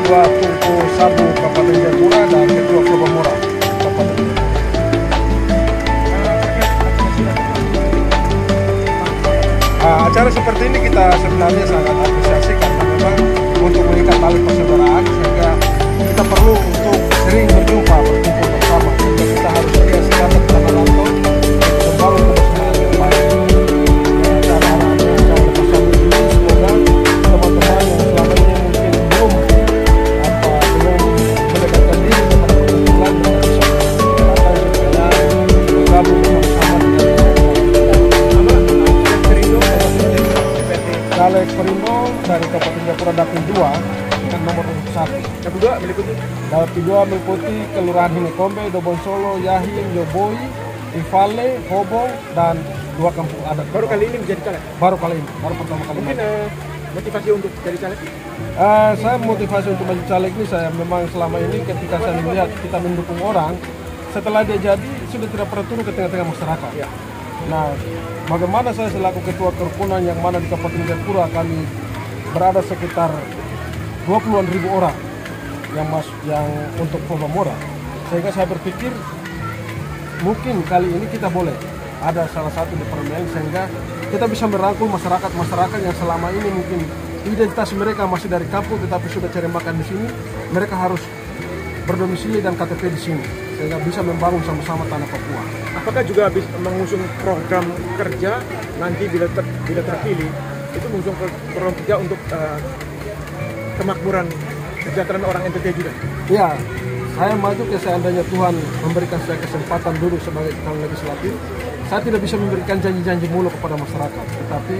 Ketua Tungku Sabu Kabupaten Jayapura dan Ketua Probamora Kabupaten Jayapura. Acara seperti ini kita sebenarnya sangat apresiasi karena memang untuk mengikat tali persaudaraan, sehingga kita perlu untuk sering berjumpa, berkumpul bersama, sehingga kita harus lihat sekarang tanah rantau membangun kebersamaan yang baik. Acara-acara yang bersama ini semoga teman-teman yang selama ini mungkin belum mendekatkan diri kepada perkumpulan dengan bisa supaya bergabung bersama dengan Caleg Perindo dari Kabupaten Jayapura Dapil 2 dengan nomor 1. Dapil 2 meliputi? Dapil 2 meliputi Kelurahan Hinekombe, Dobonsolo, Yahin, Yoboi, Ifale, Hobong, dan 2 kampung adat. Baru kali ini menjadi caleg? Baru kali ini, baru pertama kali. Mungkin motivasi untuk jadi caleg? Saya motivasi untuk menjadi caleg ini, saya memang selama ini ketika saya melihat kita mendukung orang, setelah dia jadi sudah tidak pernah turun ke tengah-tengah masyarakat. Ya. Nah, bagaimana saya selaku ketua kerukunan yang mana di Kabupaten Jayapura kami berada sekitar 20-an ribu orang yang untuk Probamora, sehingga saya berpikir mungkin kali ini kita boleh ada salah satu di parlemen sehingga kita bisa merangkul masyarakat yang selama ini mungkin identitas mereka masih dari kampung tetapi sudah cari makan di sini, mereka harus berdomisili dan KTP di sini sehingga bisa membangun sama-sama tanah Papua. Apakah juga bisa mengusung program kerja nanti bila terpilih itu mengusung program kerja untuk kemakmuran kesejahteraan orang NTT juga? Ya, saya maju seandainya Tuhan memberikan saya kesempatan dulu sebagai calon legislatif. Saya tidak bisa memberikan janji-janji mulu kepada masyarakat, tetapi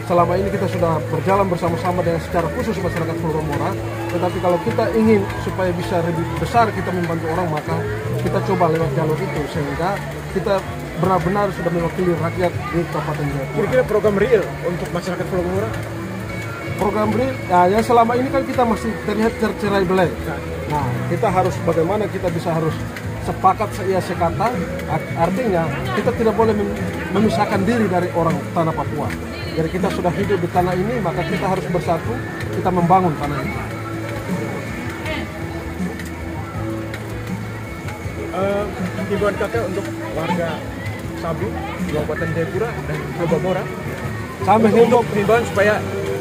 selama ini kita sudah berjalan bersama-sama dengan secara khusus masyarakat Probamora. Tetapi kalau kita ingin supaya bisa lebih besar kita membantu orang, maka kita coba lewat jalur itu sehingga kita benar-benar sudah mewakili rakyat di Kabupaten Jayapura. Kira-kira program real untuk masyarakat Probamora? Program real, nah, yang selama ini kan kita masih terlihat tercerai berai. Nah, kita harus bagaimana kita bisa harus sepakat sekata, artinya kita tidak boleh memisahkan diri dari orang tanah Papua. Jadi kita sudah hidup di tanah ini, maka kita harus bersatu, kita membangun tanah ini. Himbauan kakak untuk warga Sabu, Kabupaten Jayapura dan Probamora. Saya menghimbau himbauan supaya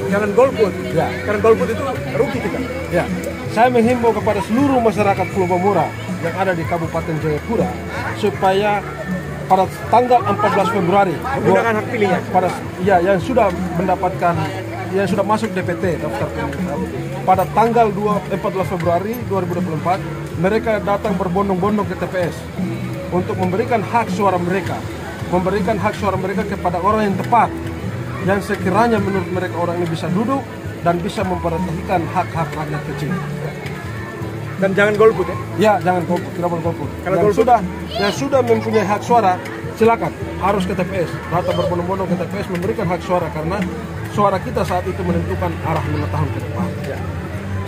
jangan golput, ya. Karena golput itu rugi kita. Ya, saya menghimbau kepada seluruh masyarakat Probamora yang ada di Kabupaten Jayapura supaya pada tanggal 14 Februari menggunakan hak pilihnya. Yang sudah mendapatkan, yang sudah masuk DPT daftar pemilih, pada tanggal 14 Februari 2024 mereka datang berbondong-bondong ke TPS untuk memberikan hak suara mereka, kepada orang yang tepat, yang sekiranya menurut mereka orang ini bisa duduk dan bisa memperhatikan hak-hak rakyat kecil. Dan jangan golput ya? Ya, jangan golput, tidak boleh golput. Yang sudah mempunyai hak suara, silakan harus ke TPS, datang berbondong-bondong ke TPS memberikan hak suara karena suara kita saat itu menentukan arah 5 tahun ke depan. Ya.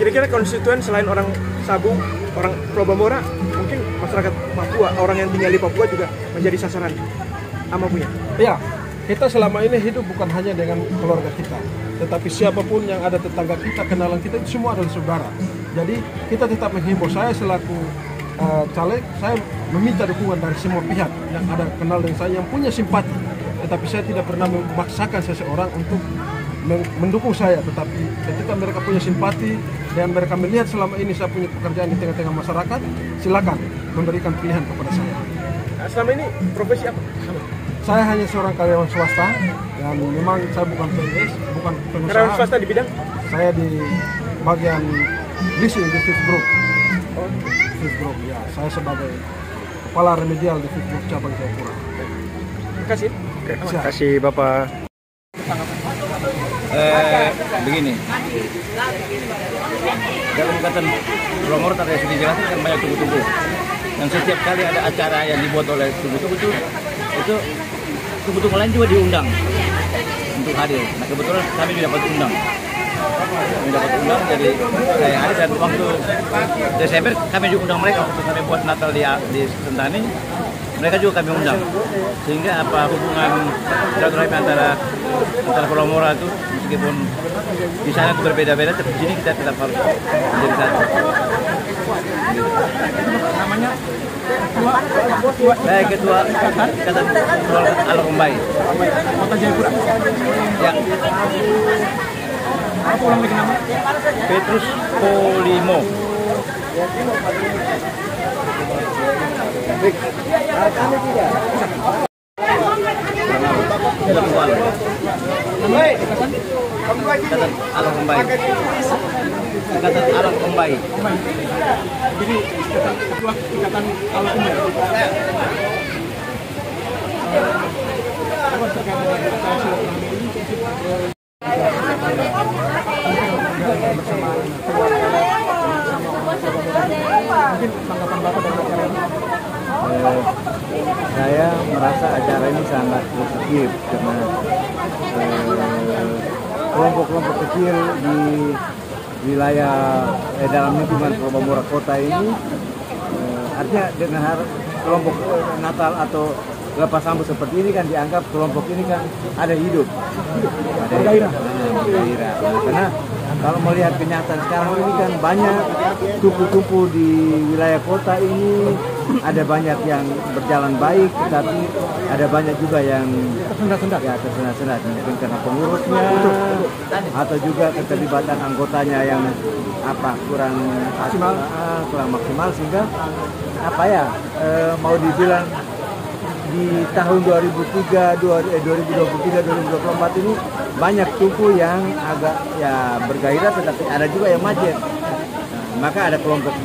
Kira-kira konstituen selain orang Sabu, orang Probamora, mungkin masyarakat Papua, orang yang tinggal di Papua juga menjadi sasaran ama punya? Ya, kita selama ini hidup bukan hanya dengan keluarga kita, tetapi siapapun yang ada tetangga kita, kenalan kita, itu semua adalah saudara. Jadi kita tetap menghimbau, saya selaku caleg, saya meminta dukungan dari semua pihak yang ada kenal dengan saya, yang punya simpati. Tetapi saya tidak pernah memaksakan seseorang untuk mendukung saya, tetapi ketika mereka punya simpati dan mereka melihat selama ini saya punya pekerjaan di tengah-tengah masyarakat, silakan memberikan pilihan kepada saya. Selama ini profesi apa? Saya hanya seorang karyawan swasta dan memang saya bukan PNS, bukan pengusaha. Karyawan swasta di bidang? Saya di bagian leasing di Fit Group. Oh. Fit Group, ya. Saya sebagai kepala remedial di Fit Group cabang Jayapura. Terima kasih. Terima kasih Bapak. Begini, dalam ikatan Probamora tadi sudah dijelaskan kan banyak tugu-tugu. Dan setiap kali ada acara yang dibuat oleh tugu-tugu itu tugu-tugu lain juga diundang untuk hadir. Nah kebetulan kami juga dapat undang. Jadi saya hadir dan waktu Desember kami juga undang mereka untuk kami buat Natal di Sentani. mereka juga kami undang. Sehingga apa hubungan silaturahmi antara Pulau Mora itu meskipun di sana itu berbeda-beda, tapi di sini kita tetap harus menjadi satu. Namanya Saya ketua Ikatan Alor-Ombai. Kota Jayapura. Ya, Apa ulang lagi nama? Petrus Polimo. Ikatan Alor-Ombai. Ikatan Alor-Ombai. Jadi ketua Ikatan Alor-Ombai. Apa terkait dengan acara silaturahmi ini? Mungkin tanggapan Bapak dari acara ini? Saya merasa acara ini sangat positif karena kelompok-kelompok kecil di wilayah dalam lingkungan Probamora Kota ini artinya dengan kelompok Natal atau lepas sambut seperti ini kan dianggap kelompok ini kan ada hidup, ada gairah. Karena kalau melihat kenyataan sekarang ini kan banyak tupu-tupu di wilayah kota ini, ada banyak yang berjalan baik, tetapi ada banyak juga yang tersendat-sendat, mungkin karena pengurusnya atau juga keterlibatan anggotanya yang kurang maksimal sehingga mau dibilang di tahun 2023-2024 ini banyak tuku yang agak bergairah, tetapi ada juga yang macet. Maka ada kelompok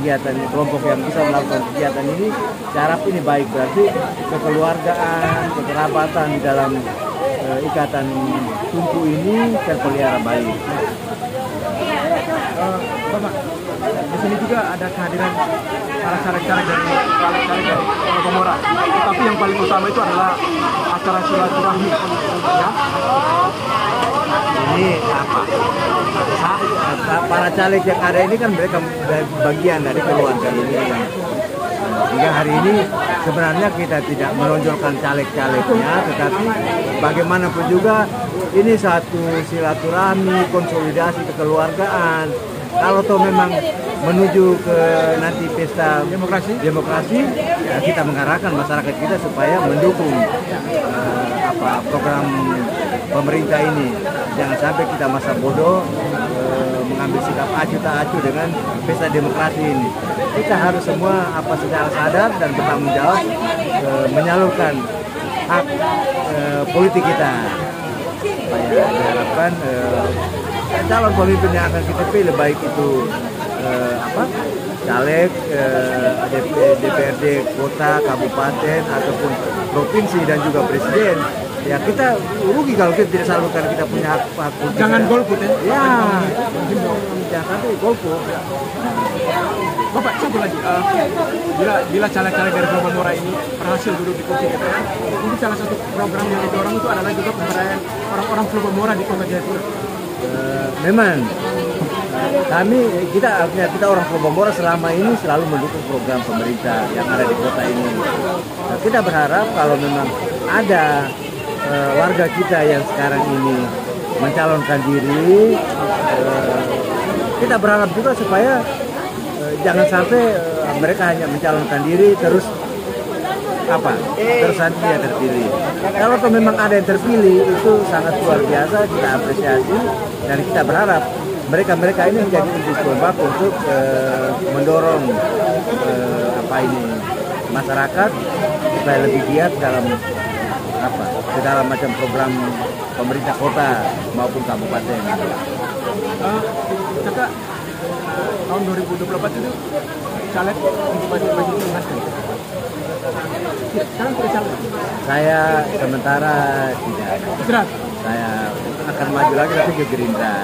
yang bisa melakukan kegiatan ini. Cara ini baik, berarti kekeluargaan, kekerabatan di dalam ikatan tuku ini terpelihara baik. Bapak, di sini juga ada kehadiran para caleg-caleg dari Probamora. Tapi yang paling utama itu adalah acara silaturahmi. Ya. Ini para caleg yang ada ini kan mereka bagian dari keluarga ini. Hingga hari ini sebenarnya kita tidak menonjolkan caleg-calegnya, tetapi bagaimanapun juga ini satu silaturahmi, konsolidasi kekeluargaan. Kalau toh memang menuju ke nanti pesta demokrasi, ya kita mengarahkan masyarakat kita supaya mendukung program pemerintah ini. Jangan sampai kita masa bodoh mengambil sikap acuh tak acuh dengan pesta demokrasi ini. Kita harus semua secara sadar dan bertanggung jawab menyalurkan hak politik kita. Supaya diharapkan calon pemimpin yang akan kita pilih, baik itu caleg, DPRD kota, kabupaten ataupun provinsi dan juga presiden, ya kita rugi kalau kita tidak salurkan kita punya hak politik. Jangan golput ya. Jangan sampai golput. Bapak, satu lagi, bila caleg-caleg dari Probamora ini berhasil duduk di kursi DPR, mungkin salah satu program yang didorong itu adalah juga pemberdayaan orang-orang Probamora di Kota Jayapura. Memang kita orang Probamora selama ini selalu mendukung program pemerintah yang ada di kota ini. Nah, kita berharap kalau memang ada warga kita yang sekarang ini mencalonkan diri, kita berharap juga supaya jangan sampai mereka hanya mencalonkan diri terus nanti dia terpilih. Kalau memang ada yang terpilih itu sangat luar biasa, kita apresiasi dan kita berharap mereka ini menjadi inti tombak untuk mendorong masyarakat supaya lebih giat dalam segala macam program pemerintah kota maupun kabupaten. Kakak, tahun 2024 itu caleg untuk baju Nasdem. Sekarang tidak caleg. Saya sementara tidak. Istirahat. Saya akan maju lagi tapi ke Gerindra.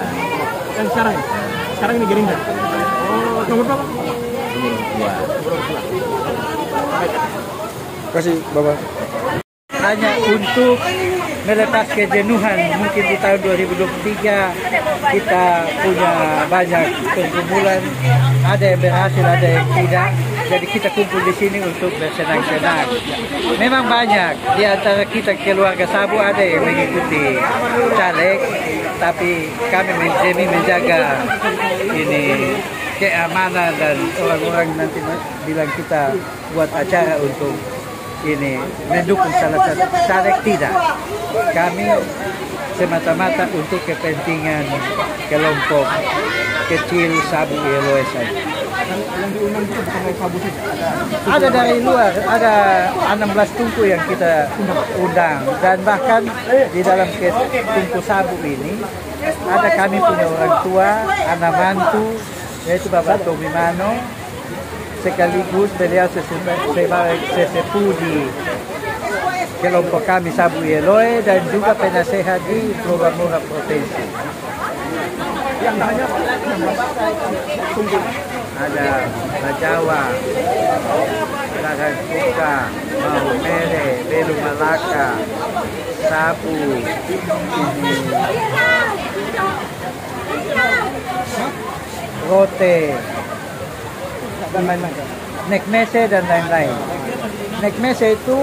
Yang sekarang ini Gerindra. Oh, nomor berapa? Nomor 2. Terima kasih, Bapak. Hanya untuk melepas kejenuhan, mungkin di tahun 2023 kita punya banyak pergumulan, ada yang berhasil, ada yang tidak. jadi kita kumpul di sini untuk bersenang-senang. Memang banyak di antara kita keluarga Sabu ada yang mengikuti caleg, tapi kami demi menjaga ini keamanan dan orang-orang nanti bilang kita buat acara untuk ini mendukung salah satu caleg, tidak. Kami semata-mata untuk kepentingan kelompok kecil Sabu Eloe saja. Yang diundang itu bukan dari Sabu saja, Ada dari luar, ada 16 tungku yang kita undang, dan bahkan di dalam tungku Sabu ini ada kami punya orang tua, anak mantu, yaitu Bapak Tommy Mano, sekaligus beliau sesepuh di kelompok kami Sabu Eloe dan juga penasehat di Probamora Provinsi. yang banyak tunggu. Ada Bajawa, Karangkuka, Mahumere, Belu Malaka, Sabu, Rote, Nekmese dan lain-lain. Nekmese itu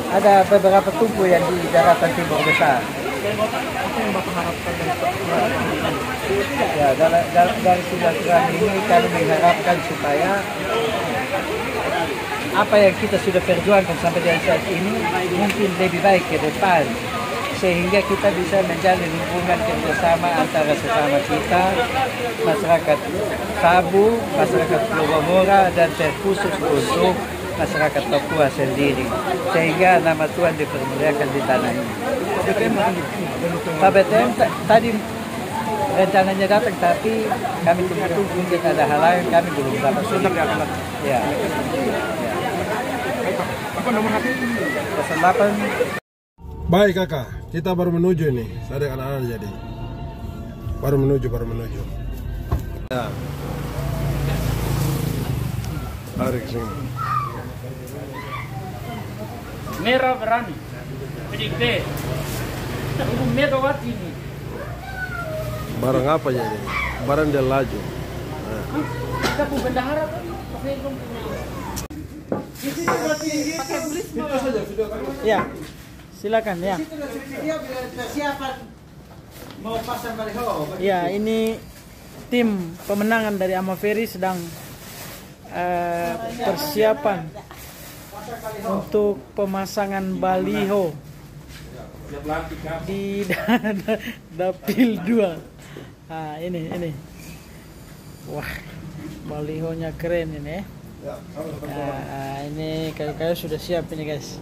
ada beberapa tungku yang di daratan timur besar. Ya, dari silaturahmi ini kami mengharapkan supaya apa yang kita sudah perjuangkan sampai dengan saat ini mungkin lebih baik ke depan, sehingga kita bisa menjalin hubungan kerjasama antara sesama kita, masyarakat Sabu, masyarakat Probamora, dan terkhusus untuk masyarakat Papua sendiri, sehingga nama Tuhan dipermuliakan di tanah ini. Pak BTM tadi rencananya datang, tapi kami tunggu mungkin ada hal lain, kami belum dapat sudah ya. Apa nomor HP? 08. Baik kakak, kita baru menuju ini. Saya dengan anak-anak jadi baru menuju. Ya. Tarik sini. Merah berani, PDIP, Ibu Megawati ini. Barang apa ya ini? Barang dia laju. Kita Bu bendahara kan? Ya, silakan ya. Ya, ini tim pemenangan dari Amaferi sedang persiapan untuk pemasangan baliho di dapil 2. Nah, ini. Wah, balihonya keren ini. Nah, ini kayu-kayu sudah siap ini, guys.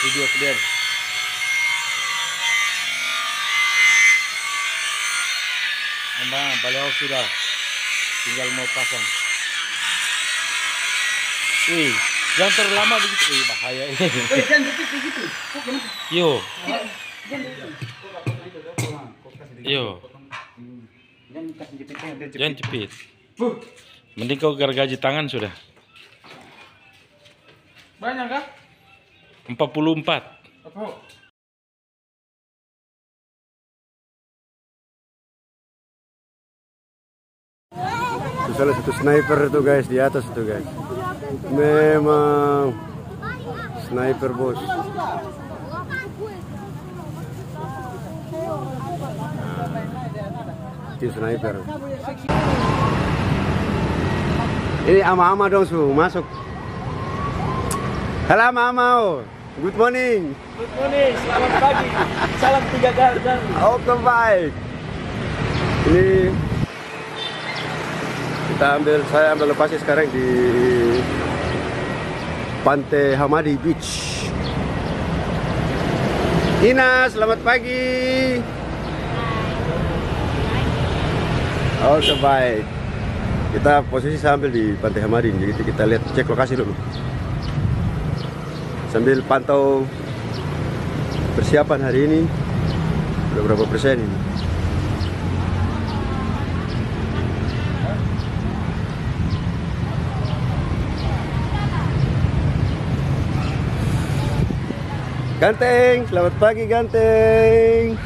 Video clear. Memang beliau sudah tinggal mau pasang. Wih, jangan terlalu lama begitu. Wih, bahaya ini. Jangan begitu. Yo. Jangan jepit. Mending kau gergaji tangan sudah. Banyak kah? 44. Apa? Itu salah satu sniper itu guys, di atas itu guys. Memang sniper bos. Itu sniper. Ini ama-ama dong su masuk. Halo ama-ama, good morning. Good morning, selamat pagi. Salam 3 Garuda. Oke baik. Ini saya ambil lokasi sekarang di Pantai Hamadi Beach. Ina, selamat pagi. Oke baik. Kita posisi sambil di Pantai Hamadi, jadi kita lihat cek lokasi dulu. Sambil pantau persiapan hari ini, berapa persen ini. Ganteng, selamat pagi Ganteng.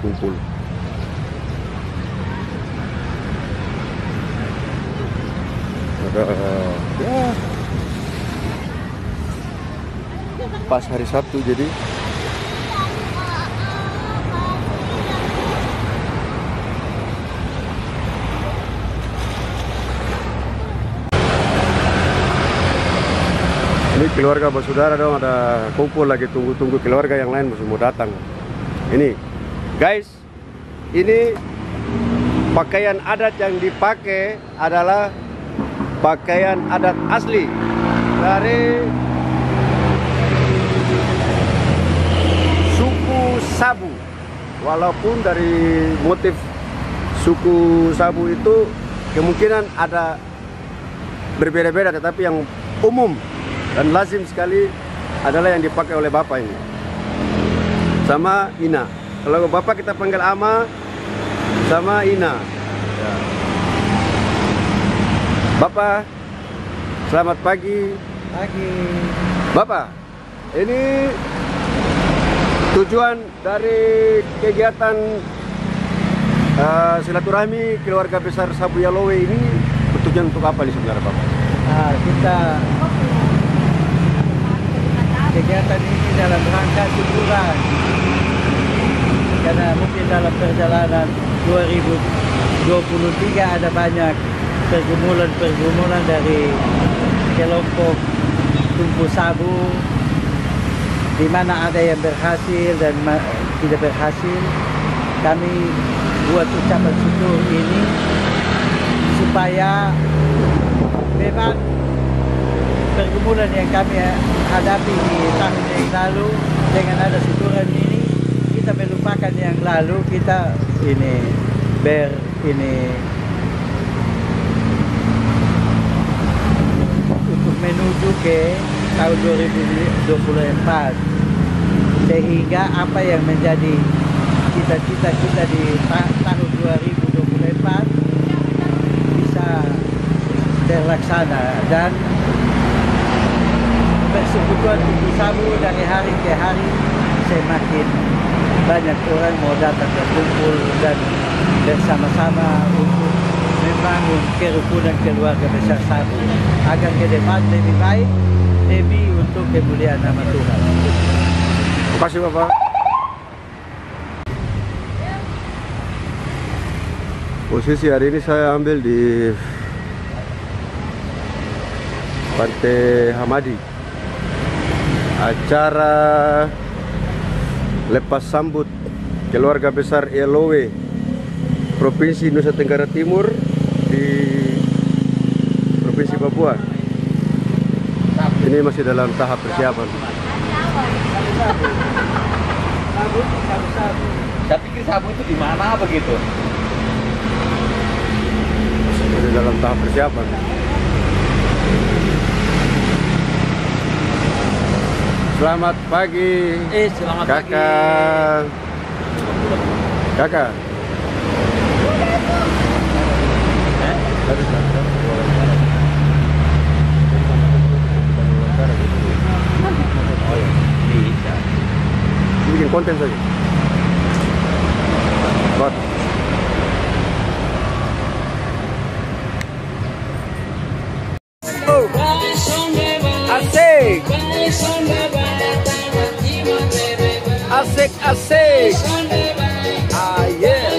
berkumpul. Ada ya pas hari Sabtu jadi ini keluarga bersaudara dong, ada kumpul lagi, tunggu-tunggu keluarga yang lain masih mau datang. Ini guys, ini pakaian adat yang dipakai adalah pakaian adat asli dari suku Sabu. Walaupun dari motif suku Sabu itu kemungkinan ada berbeda-beda, tetapi yang umum dan lazim sekali adalah yang dipakai oleh bapak ini sama Ina. Kalau bapak kita panggil Ama sama Ina ya. Bapak, selamat pagi. Pagi. Bapak, ini tujuan dari kegiatan silaturahmi keluarga besar Sabu Yalowe ini bertujuan untuk apa nih sebenarnya Bapak? Nah, kita kegiatan ini dalam rangka syukuran karena mungkin dalam perjalanan 2023 ada banyak pergumulan dari kelompok Tumpu Sabu, di mana ada yang berhasil dan tidak berhasil. Kami buat ucapan syukur ini supaya memang pergumulan yang kami hadapi di tahun yang lalu, dengan ada syukuran ini kita melupakan yang lalu, kita untuk menuju ke tahun 2024, sehingga apa yang menjadi cita-cita kita di tahun 2024 bisa terlaksana dan persekutuan Tumpu Sabu dari hari ke hari semakin banyak orang mau datang berkumpul dan bersama-sama untuk membangun kerukunan keluarga besar Sabu agar ke depan lebih baik, lebih untuk kemuliaan nama Tuhan. Terima kasih Bapak. Posisi hari ini saya ambil di Pantai Hamadi. Acara lepas sambut keluarga besar Yalowe Provinsi Nusa Tenggara Timur di Provinsi Papua. Ini masih dalam tahap persiapan. Saya pikir Sabu itu di mana begitu? Masih dalam tahap persiapan. Selamat pagi. Selamat Kakak. Kakak. Bisa. Bikin konten saja. Buat. Asik. Asik, asik. Ah, yeah.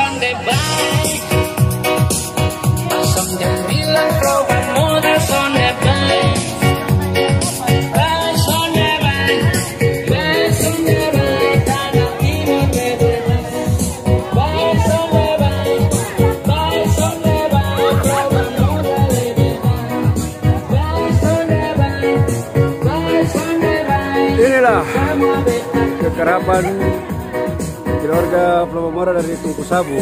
sonde baik. Pasang dan bilang program moda sonde baik. Baik sonde baik. Baik sonde baik. Tanah timur bebas. Baik sonde baik. Baik sonde baik. Program moda lebih baik. Baik sonde baik. Baik sonde baik. Inilah kekerapan keluarga Plobomora dari Tungku Sabu.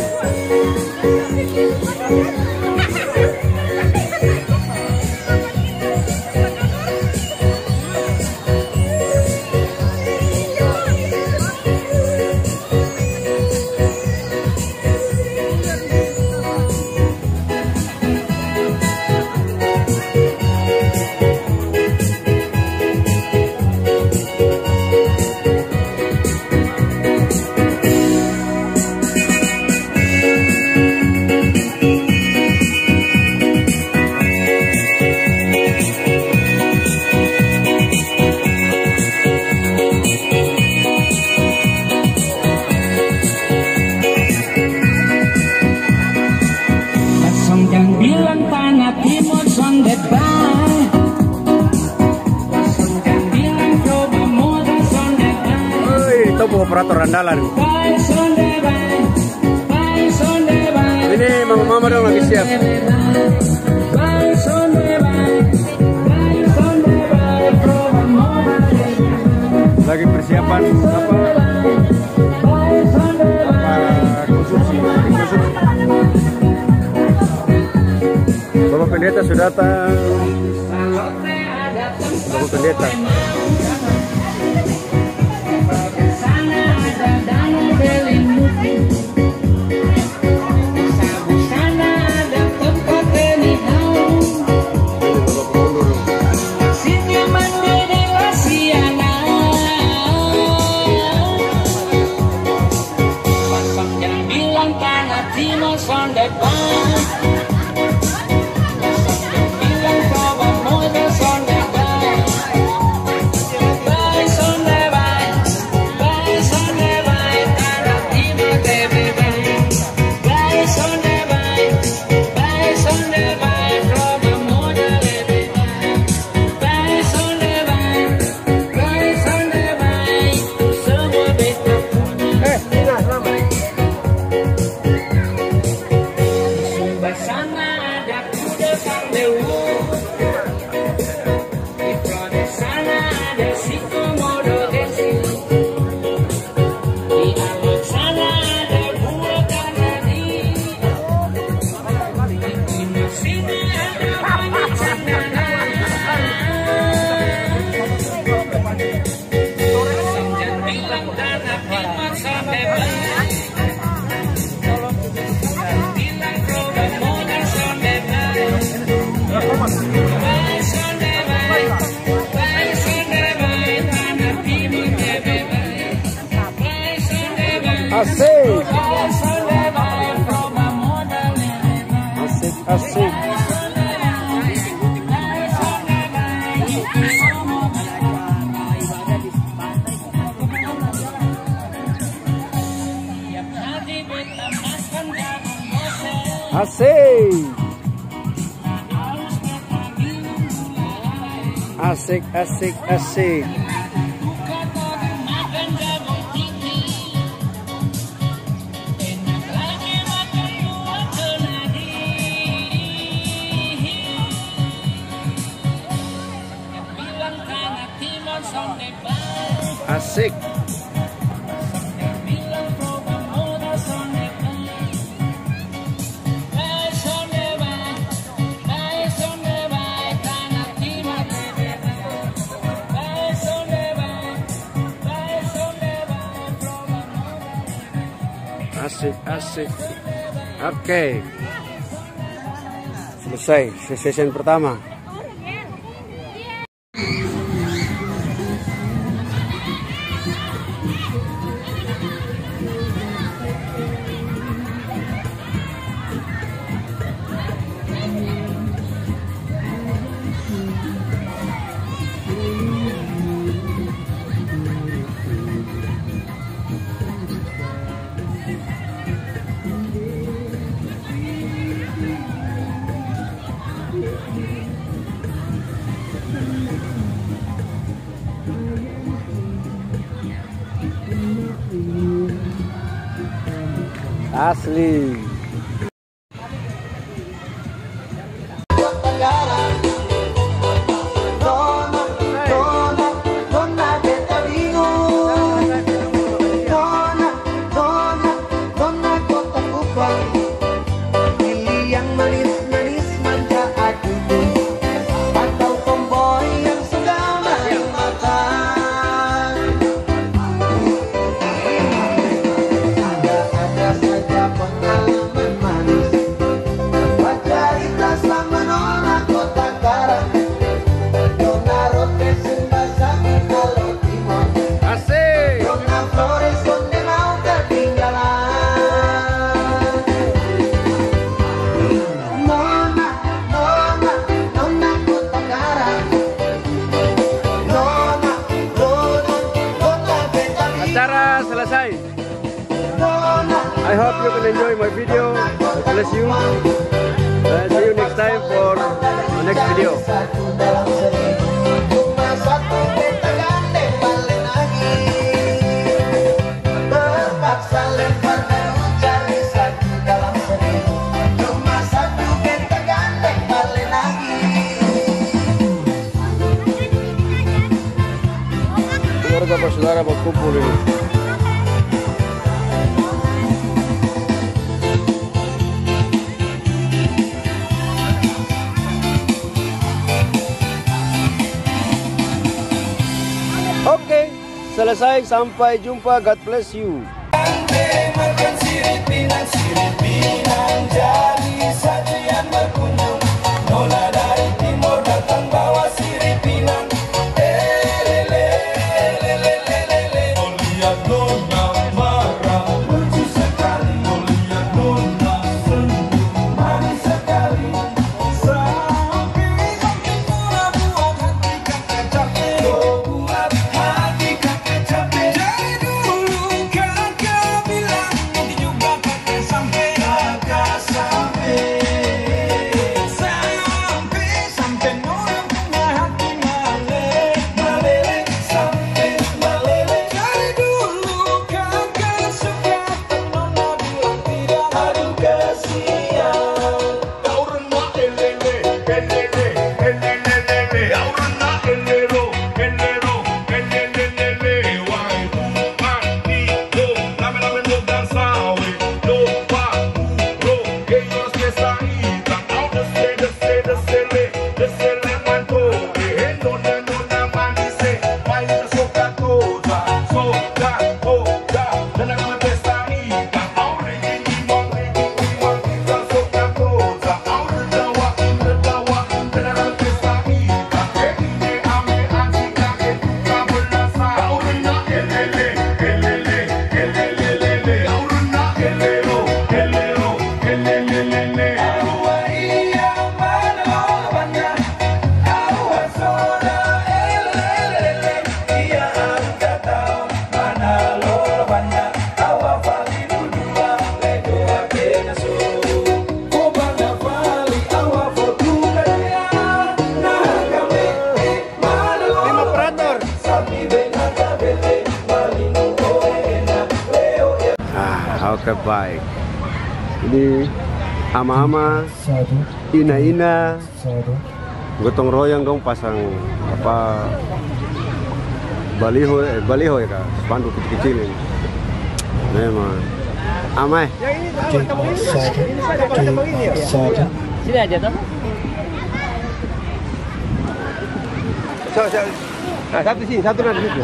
Operator andalan. Ini mama dong lagi siap. Lagi persiapan apa konsumsi. Bapak Pendeta sudah datang. Bapak Pendeta. Asik. Asik, asik. Asik. Asik, asik, asik. Asik. Asik, asik. Oke. Selesai sesi pertama. Asli. Acara selesai. I hope you can enjoy my video. God bless you. See you next time for the next video. Keluarga bersaudara berkumpul ini. Oke, selesai. Sampai jumpa. God bless you. Makan sirip pinang jadi sajian berkunjung. Nola dari timur datang bawa sirip pinang. Lihat nona marah lucu sekali. Lihat nona senyum manis sekali. Sampai pura-pura hati kakak capek. Buat hati kakak capek. Dari dulu kakak bilang nanti juga kakak sampai. Kakak sampai. Sampai nona punya hati meleleh. Meleleh sampai meleleh. Dari dulu kakak suka nona bilang tidak. Aduh kasihan. Kau rendah elele, elele, elelelele. Kau rendah elero, elero, elelelele. Wahai Tuhan itu, lame-lame lo dançawe. Lopa, uro, ellos que saítan. Au desele, desele mantore. Nona manise, baila soca toda, soca toda. Lame-lame pestaítan. Au ringimon, kita soca toda. Au redawa, lame-lame pestaítan. Ine ame antika que tuka berasa. Au rendah elele, elele, elelelele. Au rendah elero, elero, elelelele. Arua iya mana banyak. Arua soda elelelele. Iya anda tahu mana banyak. Awa fali dudua lego akena so. Kobana fali awa fotu kaya. Nah kami mana Operator. sapi benaga bele malino oena leo ya. Oke, baik. Ini ama-ama, ina-ina, gotong royong dong pasang apa baliho ya kak, spanduk kecil-kecil ini. Memang amai. Sini aja toh. Satu sini, satu di situ.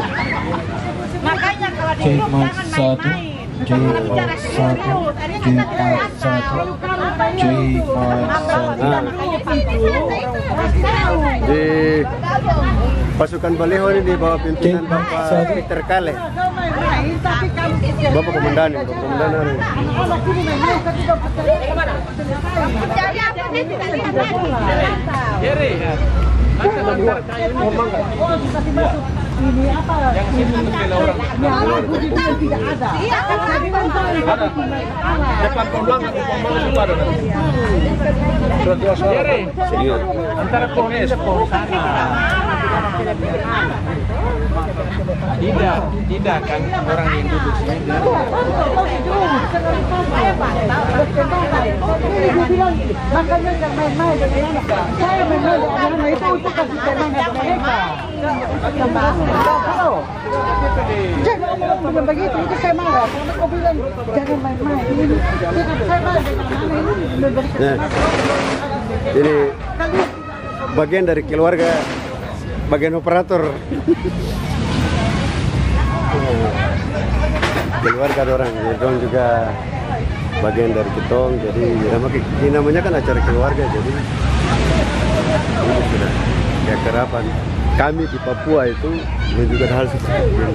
Makanya kalau di grup jangan main-main. Kalau bicara serius, akhirnya kita tidak Di pasukan baliho ini di bawah pimpinan Bapak Peter Kale. Bapak komandan ini, Bapak komandan hari. jadi apa ini tidak lihat lagi. Jerry, Ini apa? yang sini membela orang. Tidak ada. Iya, Ada. Depan perulang juga ada. Jerry, antara Polres, Polsari. Tidak kan orang yang duduk sini. Makanya jangan main-main dengan anak. Saya main-main dengan anak itu untuk kasih semangat mereka. Jangan ngomong begitu, itu saya marah. Karena kau bilang jangan main-main. Saya marah dengan anak ini. Ini bagian dari keluarga, bagian operator. Keluarga orang, dong juga bagian dari kitong. Jadi ini namanya kan acara keluarga. Jadi ini sudah kayak kerapan. Kami di Papua itu menunjukkan hal seperti ini.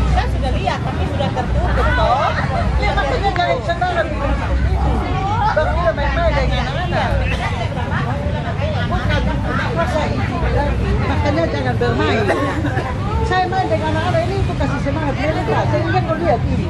Saya sudah lihat, tapi sudah tertutup toh. Ya makanya jangan sembarang baru kita main-main dengan anak. Makanya jangan bermain. Saya main dengan anak ini untuk kasih semangat mereka. Sehingga kau lihat ini.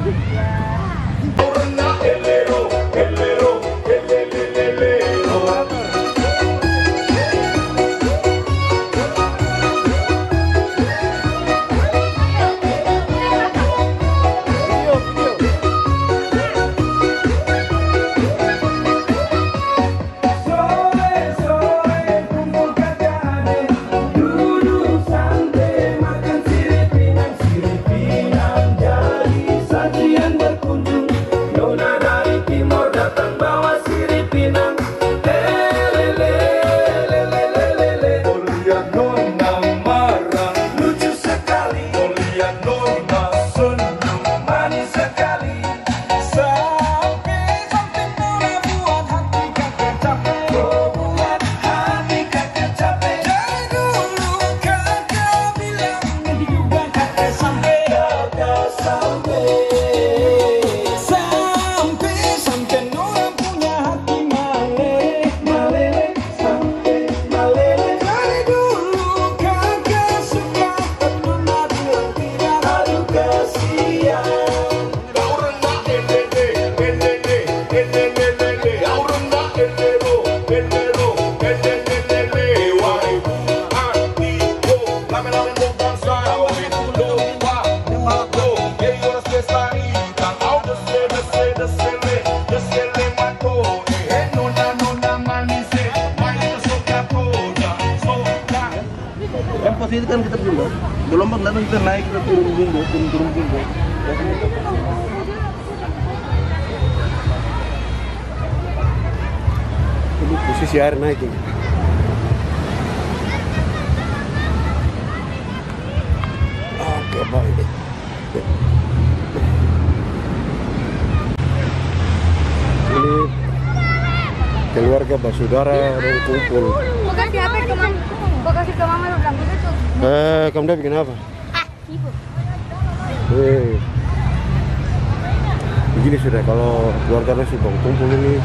Ini kan kita gelombang datang kita naik kita turun bumbu. Ini posisi air naik ini. Oke, baik. Ini keluarga bersaudara orang kumpul. Kasih HP ke mama. Kau kasih ke mama lu bilang gitu. Kamu udah bikin apa? Ibu. Begini sudah kalau keluarga nasi bang kumpul ini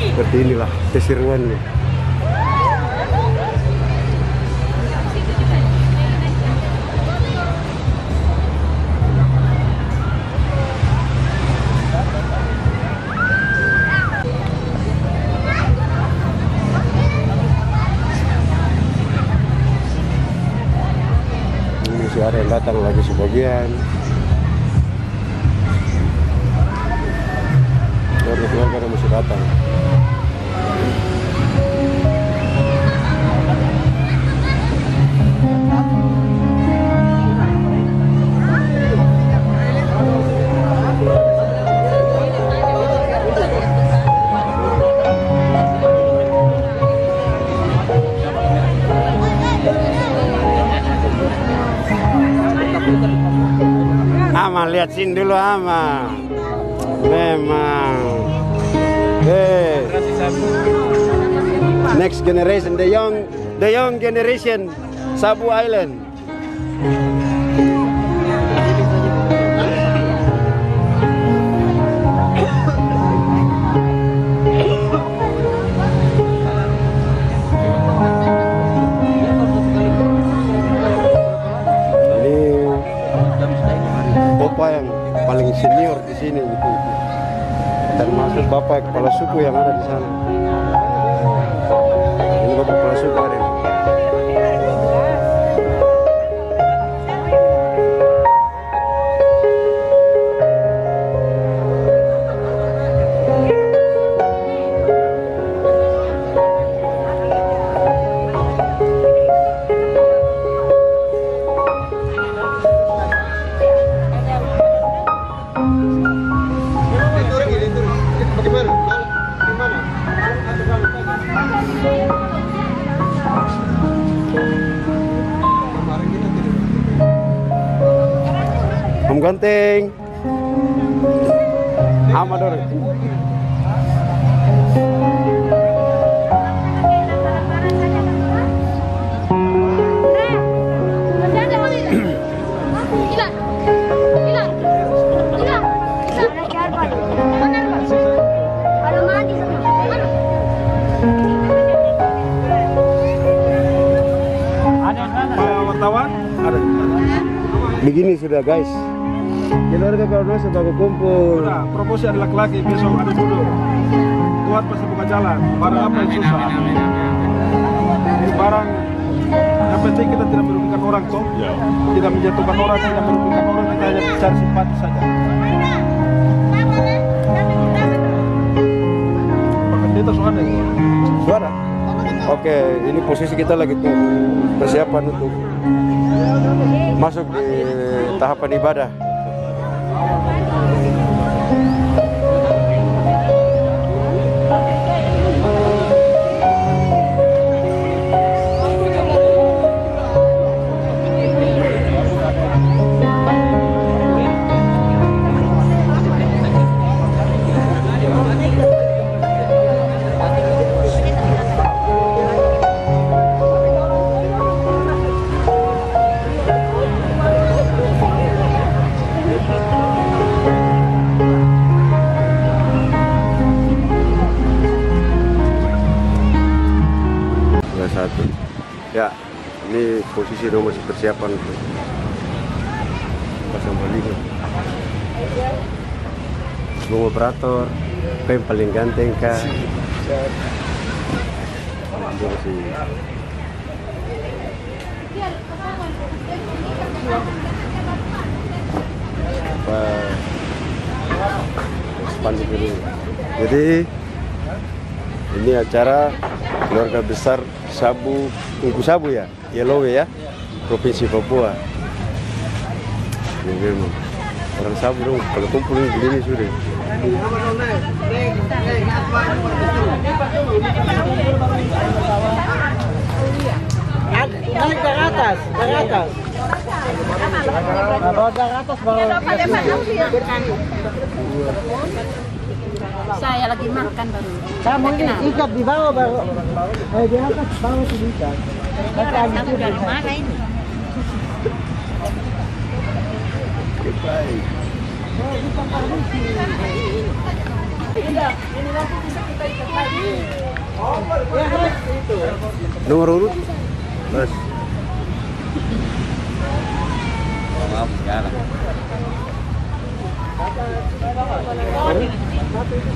seperti inilah keseruannya. Ada yang datang lagi sebagian. Keluarga masih datang. Ama, lihat sini dulu Ama. Memang. Next generation, the young generation, Sabu Island. termasuk bapak kepala suku yang ada di sana. Ini bapak kepala suku ada. Om Ganteng, Amador. Wartawan ada. Begini sudah guys. Keluarga kalau sudah kumpul. Sudah, promosi ada laki-laki, besok ada duduk. Tuhan pasti buka jalan. Barang apa yang susah? Ini barang yang penting kita tidak merugikan orang toh. Tidak menjatuhkan orang, tidak merugikan orang, kita hanya cari simpati saja. Pak Pendeta suara. Suara? Oke, ini posisi kita lagi tunggu persiapan untuk masuk di tahapan ibadah. Ya, ini posisi nomor masih persiapan untuk pasang baliho. Semua operator, yang paling ganteng kah? Jadi ini acara keluarga besar Sabu, Ungku Sabu ya, Yellow ya, Provinsi Papua. Ini memang orang Sabu dong, kalau kumpul begini sudah. Naik ke atas, ke atas. Bawa ke atas, bawa. Saya lagi makan baru. Kamu ini ikat di bawah baru. Di atas bawah sedikit. Kamu dari mana ini? Nomor urut, Mas. Maaf sekarang.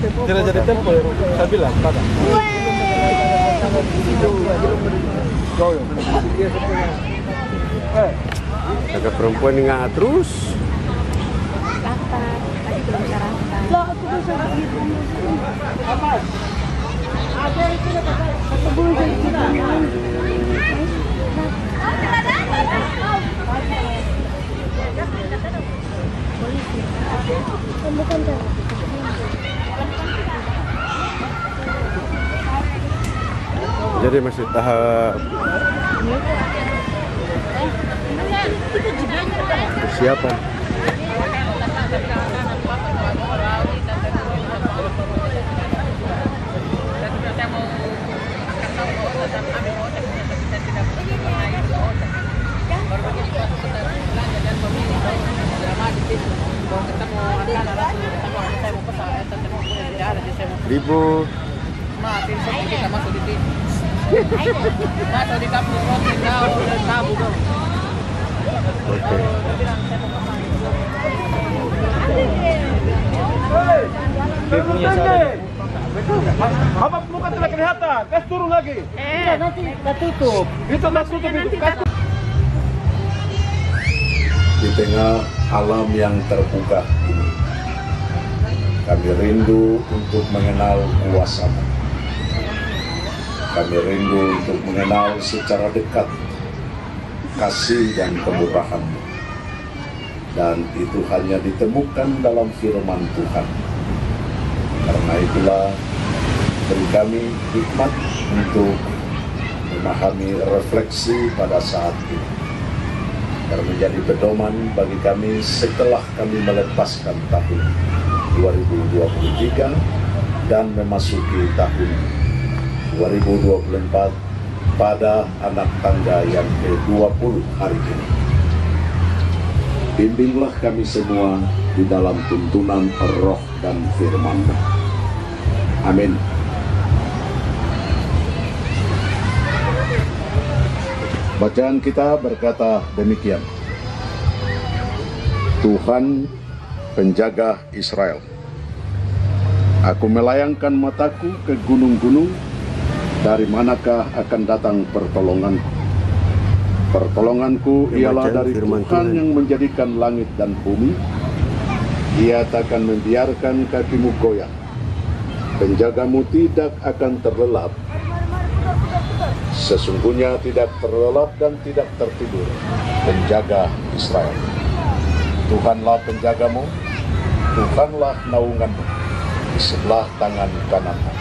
Tidak jadi tempo ya, saya bilang, pada. Agak perempuan nggak terus. Tadi belum sarapan. Loh, aku bisa begitu. Apa? Ada itu satu bulan Jadi masih tahap persiapan. Ribu. Masuk di kampus roti kau dan tabu dong. Oke. punya saudara. Apa muka tidak kelihatan? Kas turun lagi. Nanti kita tutup. Itu tak tutup itu. Di tengah alam yang terbuka ini, kami rindu untuk mengenal kuasa-Mu. Kami rindu untuk mengenal secara dekat kasih dan kemurahan-Mu. Dan itu hanya ditemukan dalam firman Tuhan. Karena itulah beri kami hikmat untuk memahami refleksi pada saat ini, agar menjadi pedoman bagi kami setelah kami melepaskan tahun 2023 dan memasuki tahun 2024 pada anak tangga yang ke-20 hari ini. Bimbinglah kami semua di dalam tuntunan Roh dan firman-Mu. Amin. Bacaan kita berkata demikian. Tuhan, penjaga Israel, aku melayangkan mataku ke gunung-gunung, dari manakah akan datang pertolonganku? Pertolonganku ialah dari Tuhan yang menjadikan langit dan bumi. Ia takkan membiarkan kakimu goyah. Penjagamu tidak akan terlelap. Sesungguhnya tidak terlelap dan tidak tertidur penjaga Israel. Tuhanlah penjagamu, Tuhanlah naunganmu di sebelah tangan kananmu.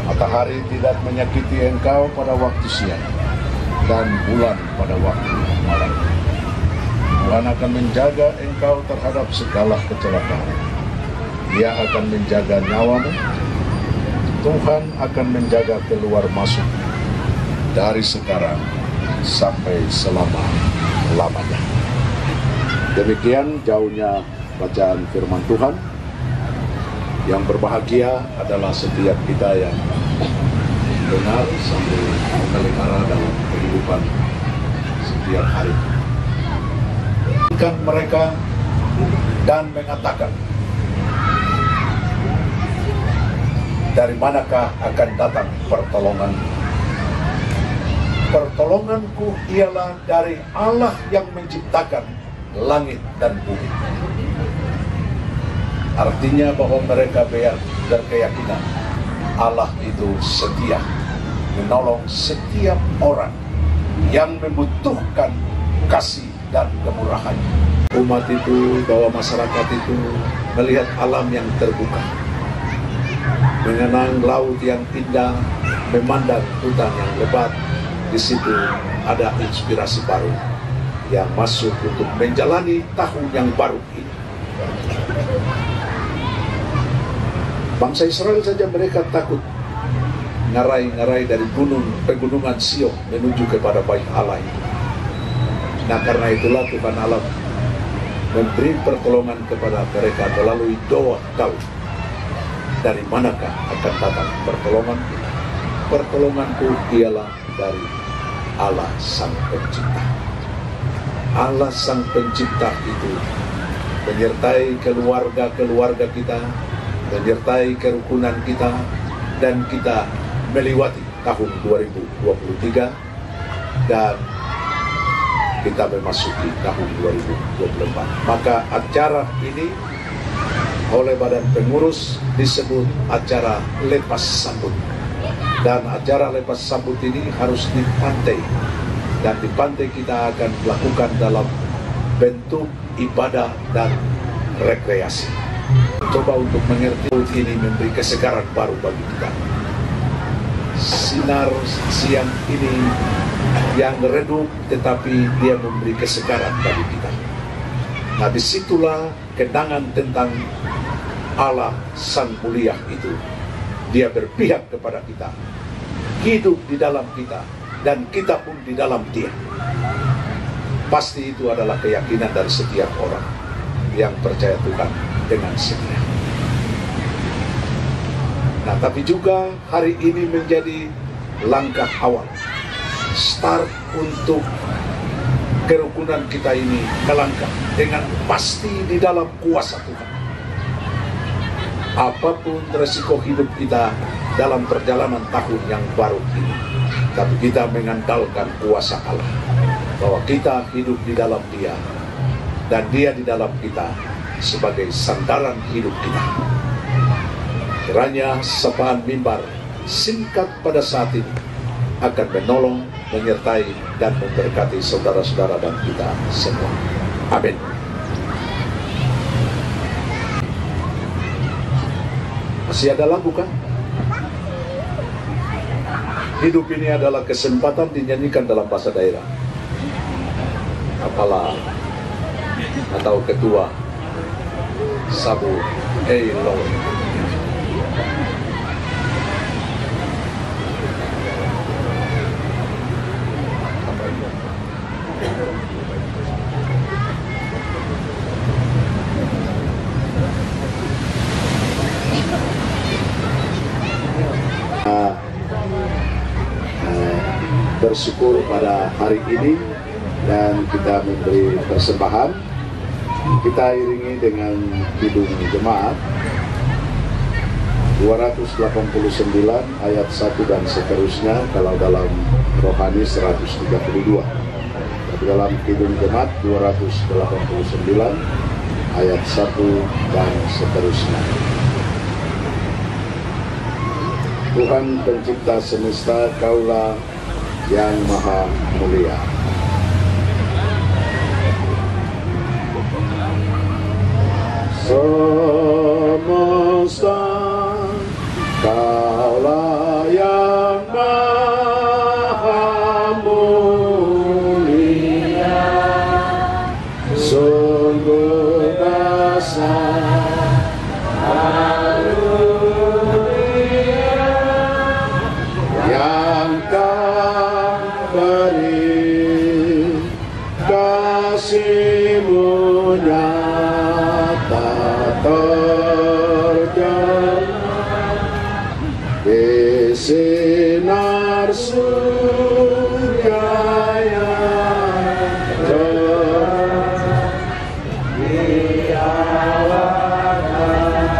Matahari tidak menyakiti engkau pada waktu siang, dan bulan pada waktu malam. Tuhan akan menjaga engkau terhadap segala kecelakaan. Dia akan menjaga nyawamu. Tuhan akan menjaga keluar masuk dari sekarang sampai selama-lamanya. Demikian jauhnya bacaan firman Tuhan. Yang berbahagia adalah setiap kita yang dengar sambil memelihara dalam kehidupan setiap hari. Ikan mereka dan mengatakan, dari manakah akan datang pertolongan? Pertolonganku ialah dari Allah yang menciptakan langit dan bumi. Artinya bahwa mereka berkeyakinan Allah itu setia, menolong setiap orang yang membutuhkan kasih dan kemurahan. Umat itu, bahwa masyarakat itu melihat alam yang terbuka, mengenang laut yang indah, memandang hutan yang lebat. Di situ ada inspirasi baru yang masuk untuk menjalani tahun yang baru ini. Bangsa Israel saja mereka takut ngarai-ngarai dari pegunungan Sion menuju kepada bait Allah itu. Nah, karena itulah Tuhan Allah memberi pertolongan kepada mereka melalui doa Daud. Dari manakah akan datang pertolongan? Pertolonganku ialah dari Allah Sang Pencipta. Allah Sang Pencipta itu menyertai keluarga-keluarga kita, menyertai kerukunan kita, dan kita melewati tahun 2023 dan kita memasuki tahun 2024. Maka acara ini oleh Badan Pengurus disebut acara lepas sambut. Dan acara lepas sambut ini harus di pantai. Dan di pantai kita akan melakukan dalam bentuk ibadah dan rekreasi. Coba untuk mengerti ini memberi kesegaran baru bagi kita. Sinar siang ini yang redup, tetapi dia memberi kesegaran bagi kita. Nah, disitulah kenangan tentang Allah Sang Mulia itu. Dia berpihak kepada kita, hidup di dalam kita, dan kita pun di dalam Dia. Pasti itu adalah keyakinan dari setiap orang yang percaya Tuhan dengan setia. Nah, tapi juga hari ini menjadi langkah awal, start untuk kerukunan kita ini melangkah dengan pasti di dalam kuasa Tuhan. apapun resiko hidup kita dalam perjalanan tahun yang baru ini, tapi kita mengandalkan kuasa Allah, bahwa kita hidup di dalam Dia dan Dia di dalam kita sebagai sandaran hidup kita. Kiranya sapaan mimbar singkat pada saat ini akan menolong, menyertai, dan memberkati saudara-saudara dan kita semua. Amin. Masih ada lagu kan? Hidup ini adalah kesempatan dinyanyikan dalam bahasa daerah. Kepala atau ketua Sabu Eilo. Bersyukur pada hari ini dan kita memberi persembahan. Kita iringi dengan kidung jemaat 289 ayat 1 dan seterusnya, kalau dalam rohani 132. Tapi dalam kidung jemaat 289 ayat 1 dan seterusnya. Tuhan pencipta semesta, Kaulah yang maha mulia. Semesta, Kaulah yang maha mulia, sungguh dasar karunia yang Kau beri, kasih-Mu nyata terjadi di sinar surga yang cerah, di awan Tuhan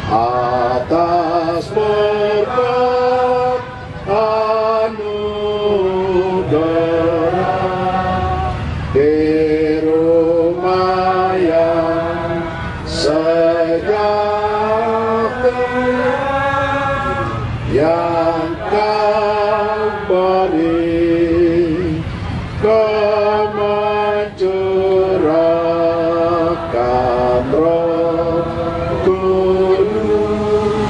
atas berkat anugerah di rumah yang sejahtera yang Kau beri, Kau mencurahkan Roh Kudus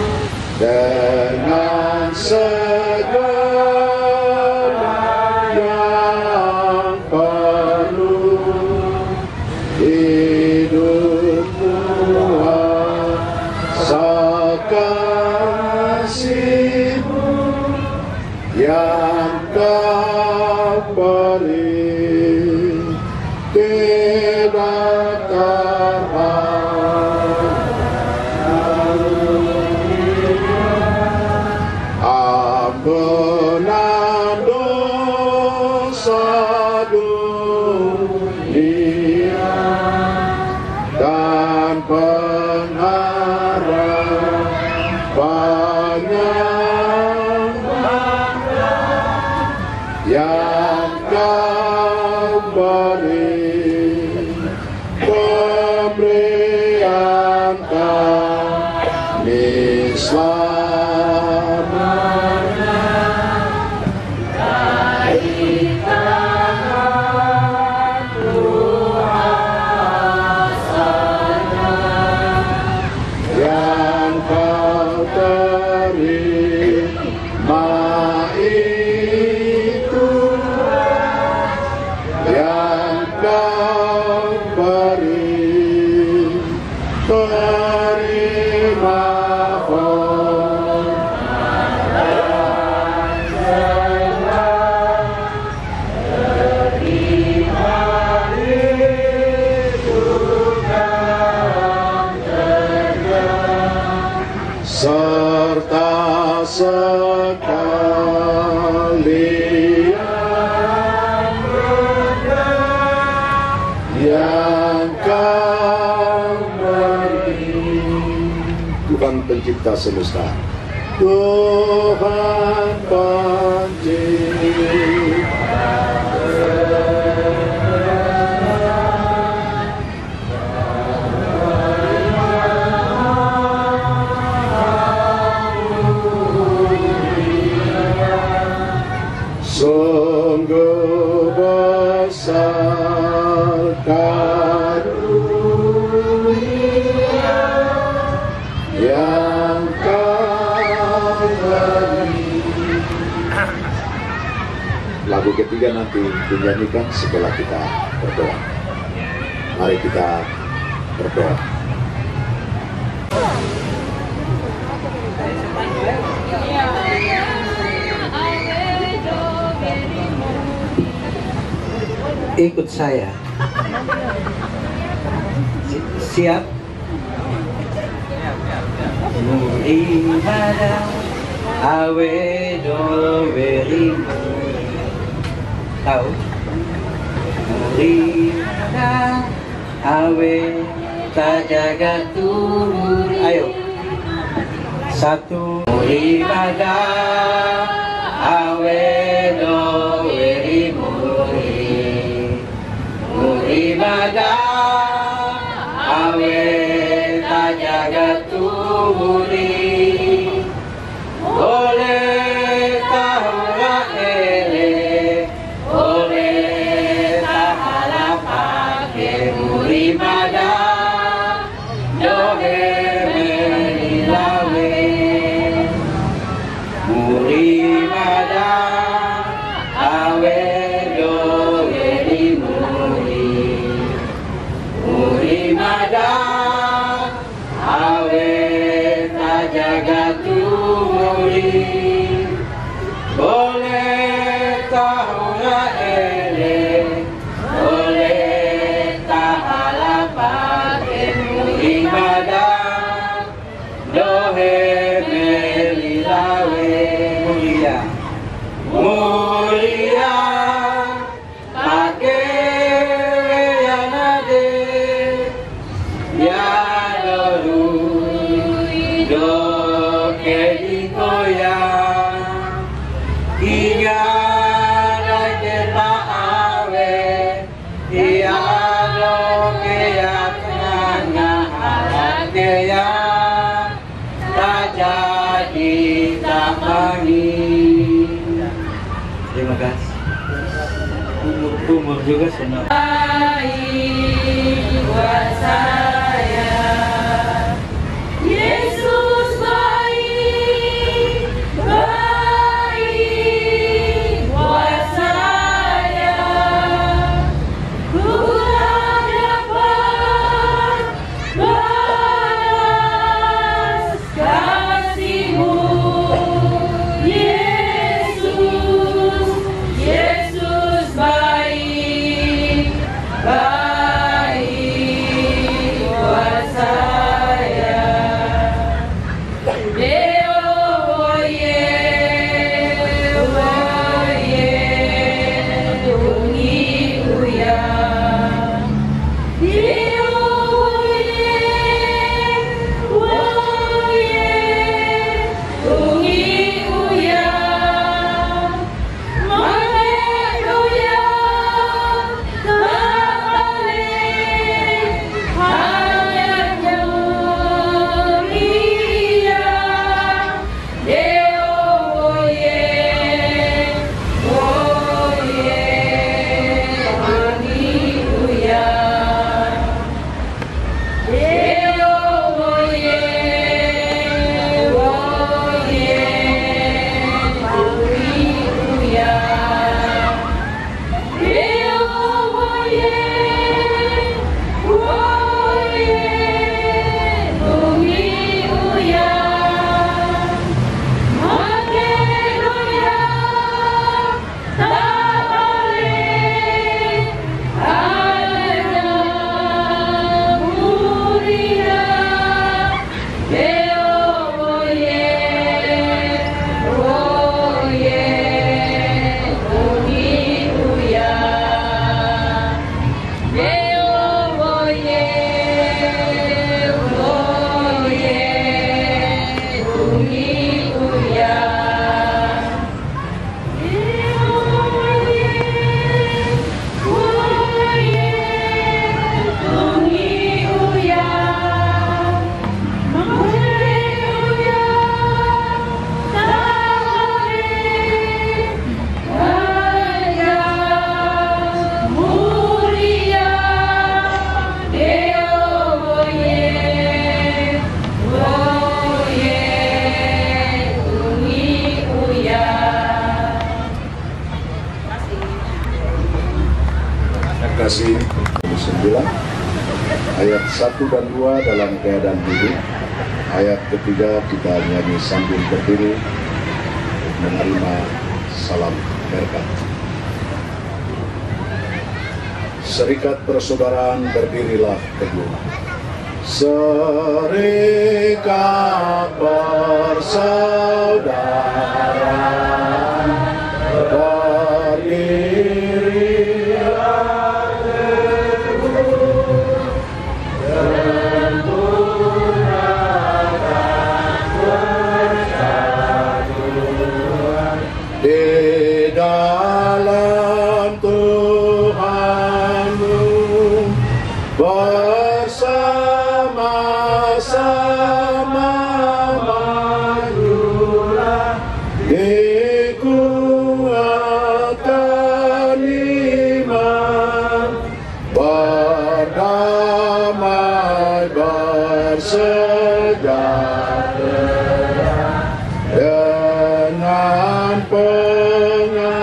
dengan segala yang perlu hidup kuasa kasih-Mu yang Kau beri, tidak ampunan dosa dunia dan pengharapannya yang Kau beri, pemberian kami selamanya dari tangan kuasanya yang Kau terima itu, yang Kau beri, terima terima itu Tuhan pencipta semesta. Tuhan pencipta sungguh besar karunia yang Kau beri. Lagu ketiga nanti dinyanyikan setelah kita berdoa. Mari kita berdoa. Ikut saya. Siap? Ibadah awe do berimu. Tahu? Ibadah awe tak jaga turun. Ayo. Satu. Ibadah awe do berimu. Ibadah awe tak jaga turi oleh tahura ele oleh tahala pake ibadah dohe melilawe ibadah awe dohe ibadah awe tak jaga tumuri boleh tahura ele boleh tahala pake ibadah dohe melilawe mulia mulia pake terima kasih. Umur juga senang. Buat saya, Yesus baik, baik buat saya. Ku tak dapat balas kasih-Mu. Yesus baik, baik. 1 dan 2 dalam keadaan duduk. Ayat ketiga kita nyanyi sambil berdiri menerima salam berkat. Serikat persaudaraan, berdirilah teguh. Serikat persaudaraan, berdirilah teguh. Di dalam Tuhanmu bersama-sama majulah, dikuatkan iman, berdamai bersejahtera dengan pengasihan.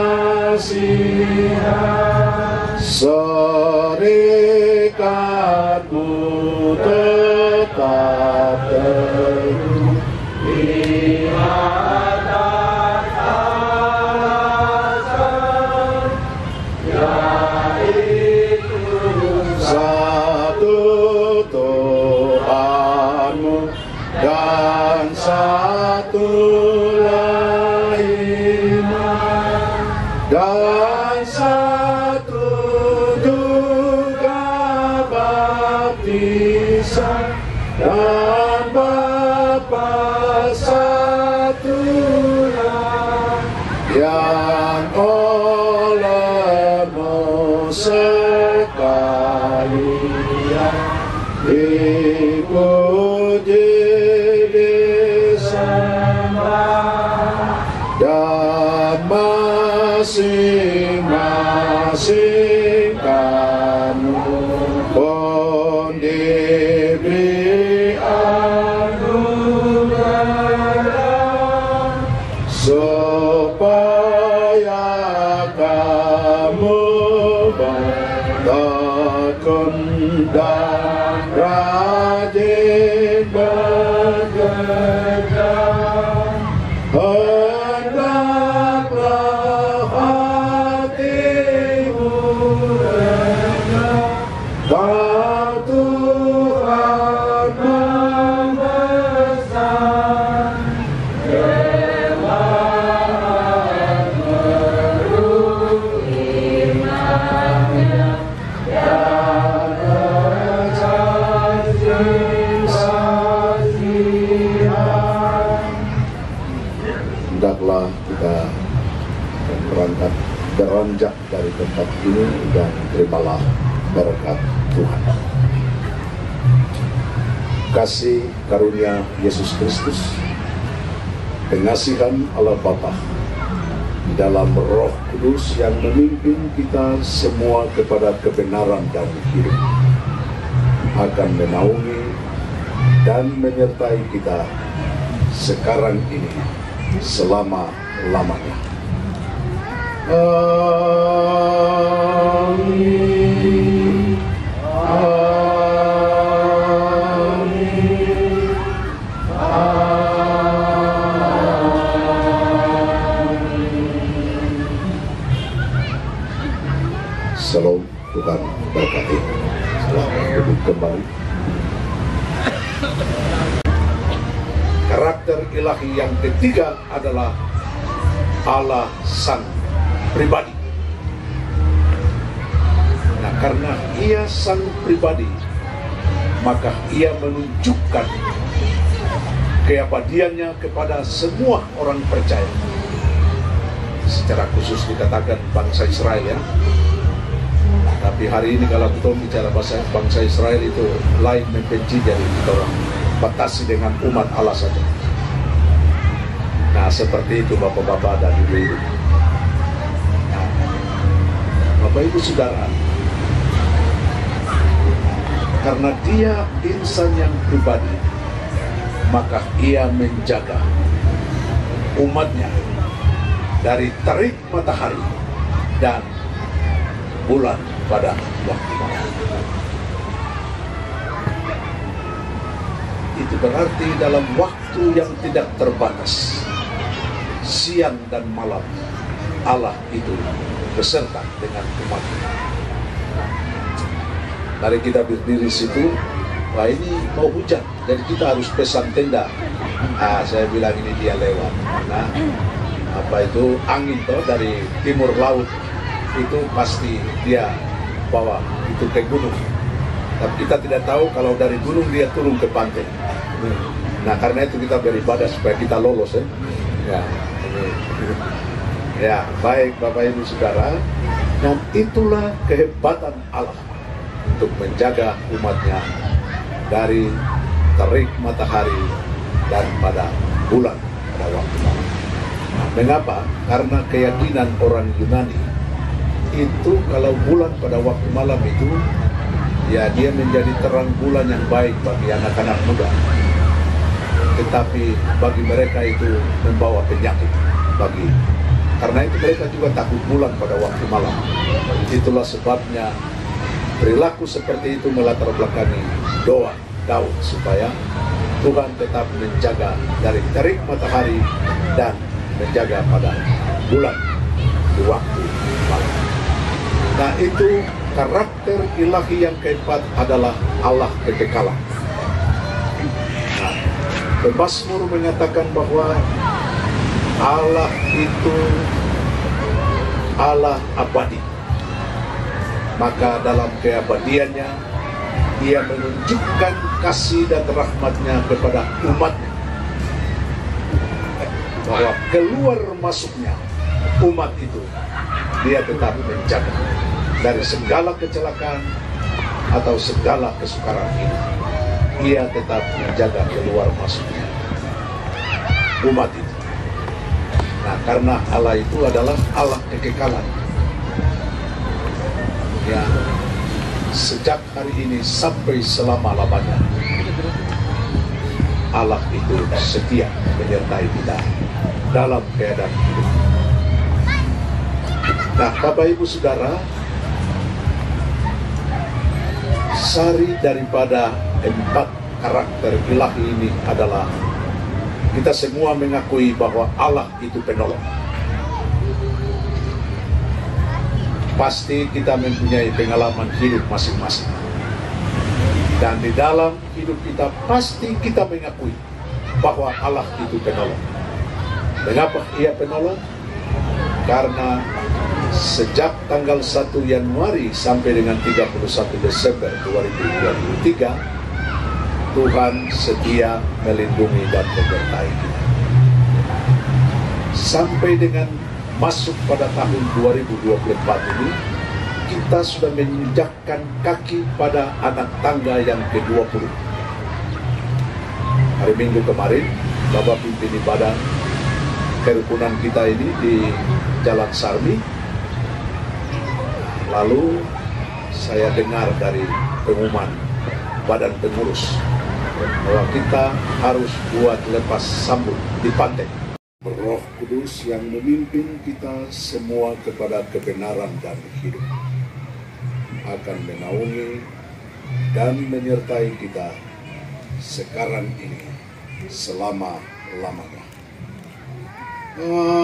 Serikatmu tetap teguh di atas alasan, yaitu satu Tuhanmu dan satu iman, dan satu juga baptisan, dan Bapa satulah yang olehmu sekalian dipuji, disembah, dan masing-masing kamu pun diberi anugerah supaya kamu bertekun dan rajin bekerja. Hendaklah hatimu rendah, kau Tuhan membesar, Tuhan beruk imannya dan bersaksi-saksian. Hendaklah kita berangkat beranjak dari tempat ini dan terimalah berkat Tuhan. Kasih karunia Yesus Kristus, pengasihan Allah Bapa dalam Roh Kudus yang memimpin kita semua kepada kebenaran dan hidup akan menaungi dan menyertai kita sekarang ini selama-lamanya. Amin. Amin. Amin. Shalom, Tuhan berkati. Selamat duduk kembali. Karakter ilahi yang ketiga adalah Allah Sang Pribadi. Nah, karena Ia Sang Pribadi, maka Ia menunjukkan keabadiannya kepada semua orang percaya. Secara khusus dikatakan bangsa Israel, ya. Tapi hari ini kalau kita bicara bangsa Israel itu lain membenci, jadi kita orang batasi dengan umat Allah saja. Nah, seperti itu Bapak-bapak dan Ibu-ibu. Nah, Bapak Ibu Saudara, karena Dia insan yang pribadi, maka Ia menjaga umatnya dari terik matahari dan bulan pada waktu malam. itu berarti dalam waktu yang tidak terbatas, siang dan malam, Allah itu beserta dengan umatnya. Mari kita berdiri situ. Wah, ini mau hujan, jadi kita harus pesan tenda. Saya bilang ini dia lewat. Nah, apa itu angin toh dari timur laut itu pasti dia bawa itu ke gunung. Tapi kita tidak tahu kalau dari gunung dia turun ke pantai. Nah, karena itu kita beribadah supaya kita lolos ya. Ya, baik Bapak Ibu Saudara. Dan itulah kehebatan Allah untuk menjaga umatnya dari terik matahari dan pada bulan pada waktu malam. Mengapa? Karena keyakinan orang Yunani itu kalau bulan pada waktu malam itu ya dia menjadi terang bulan yang baik bagi anak-anak muda. Tetapi bagi mereka itu membawa penyakit karena itu mereka juga takut bulan pada waktu malam. Itulah sebabnya perilaku seperti itu melatar belakangi doa Daud supaya Tuhan tetap menjaga dari terik matahari dan menjaga pada bulan di waktu malam. Nah, itu karakter ilahi yang keempat adalah Allah kekekalan. Nah, Pemazmur mengatakan bahwa Allah itu Allah abadi. Maka dalam keabadiannya dia menunjukkan kasih dan rahmatnya kepada umatnya, bahwa keluar masuknya umat itu dia tetap menjaga dari segala kecelakaan atau segala kesukaran ini. Ia tetap menjaga keluar masuknya umat itu. Nah, karena Allah itu adalah Allah kekekalan. Ya, sejak hari ini sampai selama-lamanya Allah itu setia menyertai kita dalam keadaan hidup. Nah, Bapak Ibu Saudara, sari daripada empat karakter ilahi ini adalah kita semua mengakui bahwa Allah itu penolong. Pasti kita mempunyai pengalaman hidup masing-masing. Dan di dalam hidup kita pasti kita mengakui bahwa Allah itu penolong. Mengapa ia penolong? Karena sejak tanggal 1 Januari sampai dengan 31 Desember 2023, Tuhan setia melindungi dan menyertai kita. Sampai dengan masuk pada tahun 2024 ini, kita sudah menginjakkan kaki pada anak tangga yang ke-20. Hari Minggu kemarin, Bapak pimpin ibadah kerukunan kita ini di Jalan Sarmi. Lalu saya dengar dari pengumuman badan pengurus bahwa kita harus buat lepas sambut di pantai. Roh Kudus yang memimpin kita semua kepada kebenaran dan hidup akan menaungi dan menyertai kita sekarang ini selama-lamanya. Amin.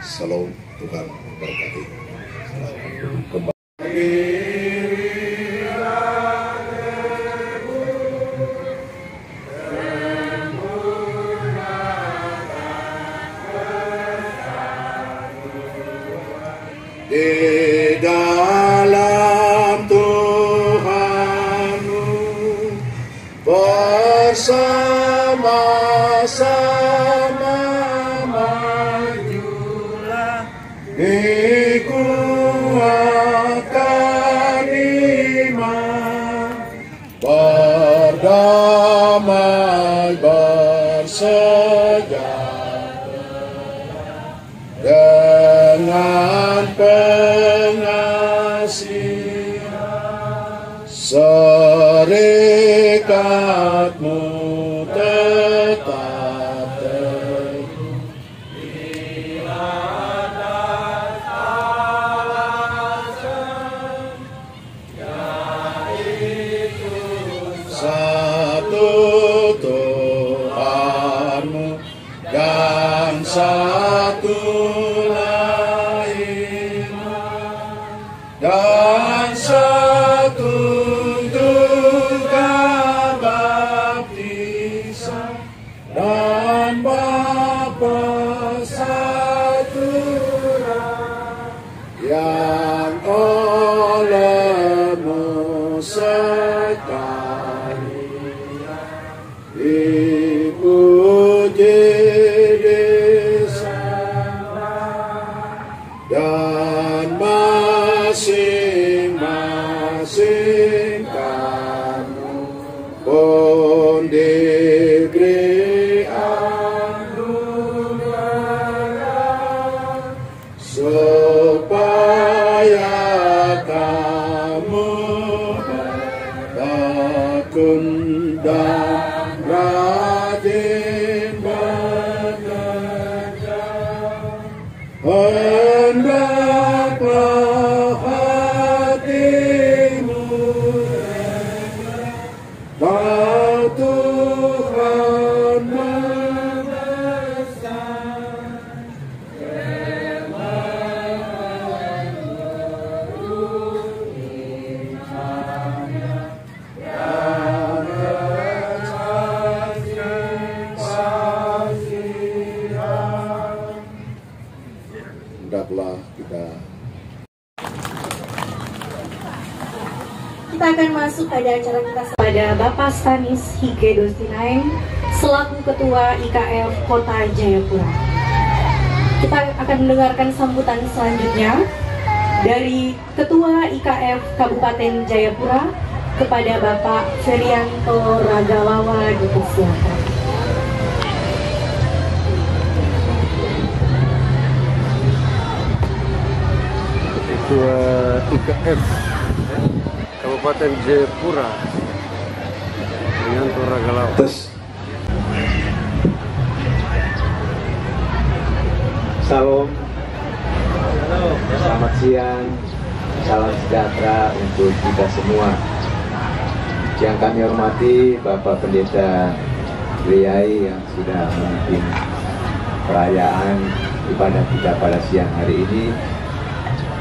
Salam, Tuhan memberkati. Di dalam Tuhanmu bersama-sama majulah, dikuatkan iman, berdamai bersejahtera dengan pengasihan, sering tekadmu tetap teguh. Satu Tuhanmu dan satu lain dan satu juga baptisan dan Bapa satu yang olehmu sekali dipuji di sana dan masing-masing kamu pun diberi anugerah supaya kamu tekun dan rajin bekerja. Hendaklah hatimu bahwa Tuhan membesar. Hendaklah kita akan masuk pada acara kita pada Bapak Stanis Hike Dostinain selaku Ketua IKF Kota Jayapura. Kita akan mendengarkan sambutan selanjutnya dari Ketua IKF Kabupaten Jayapura kepada Bapak Ferianto Ragalawa dipersilakan. Ketua IKF Kabupaten Jayapura Ferianto Ragalawa. Salam, selamat siang, salam sejahtera untuk kita semua. Yang kami hormati Bapak Pendeta Griyai yang sudah memimpin perayaan ibadah kita pada siang hari ini.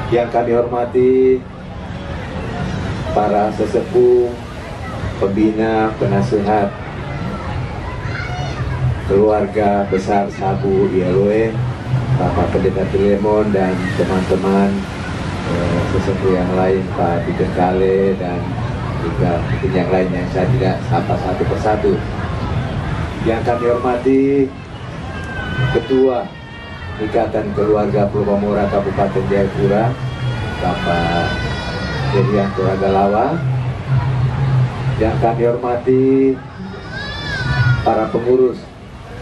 Yang kami hormati para sesepuh, pembina, penasihat, keluarga besar Sabu ILOE, Bapak Pendeta Filemon dan teman-teman sesepuh yang lain, Pak Bidengkale dan juga mungkin yang lain yang saya tidak sapa satu persatu. Yang kami hormati Ketua Ikatan Keluarga Purbamora Kabupaten Jayapura, Bapak Ferianto Ragalawa. Yang kami hormati para pengurus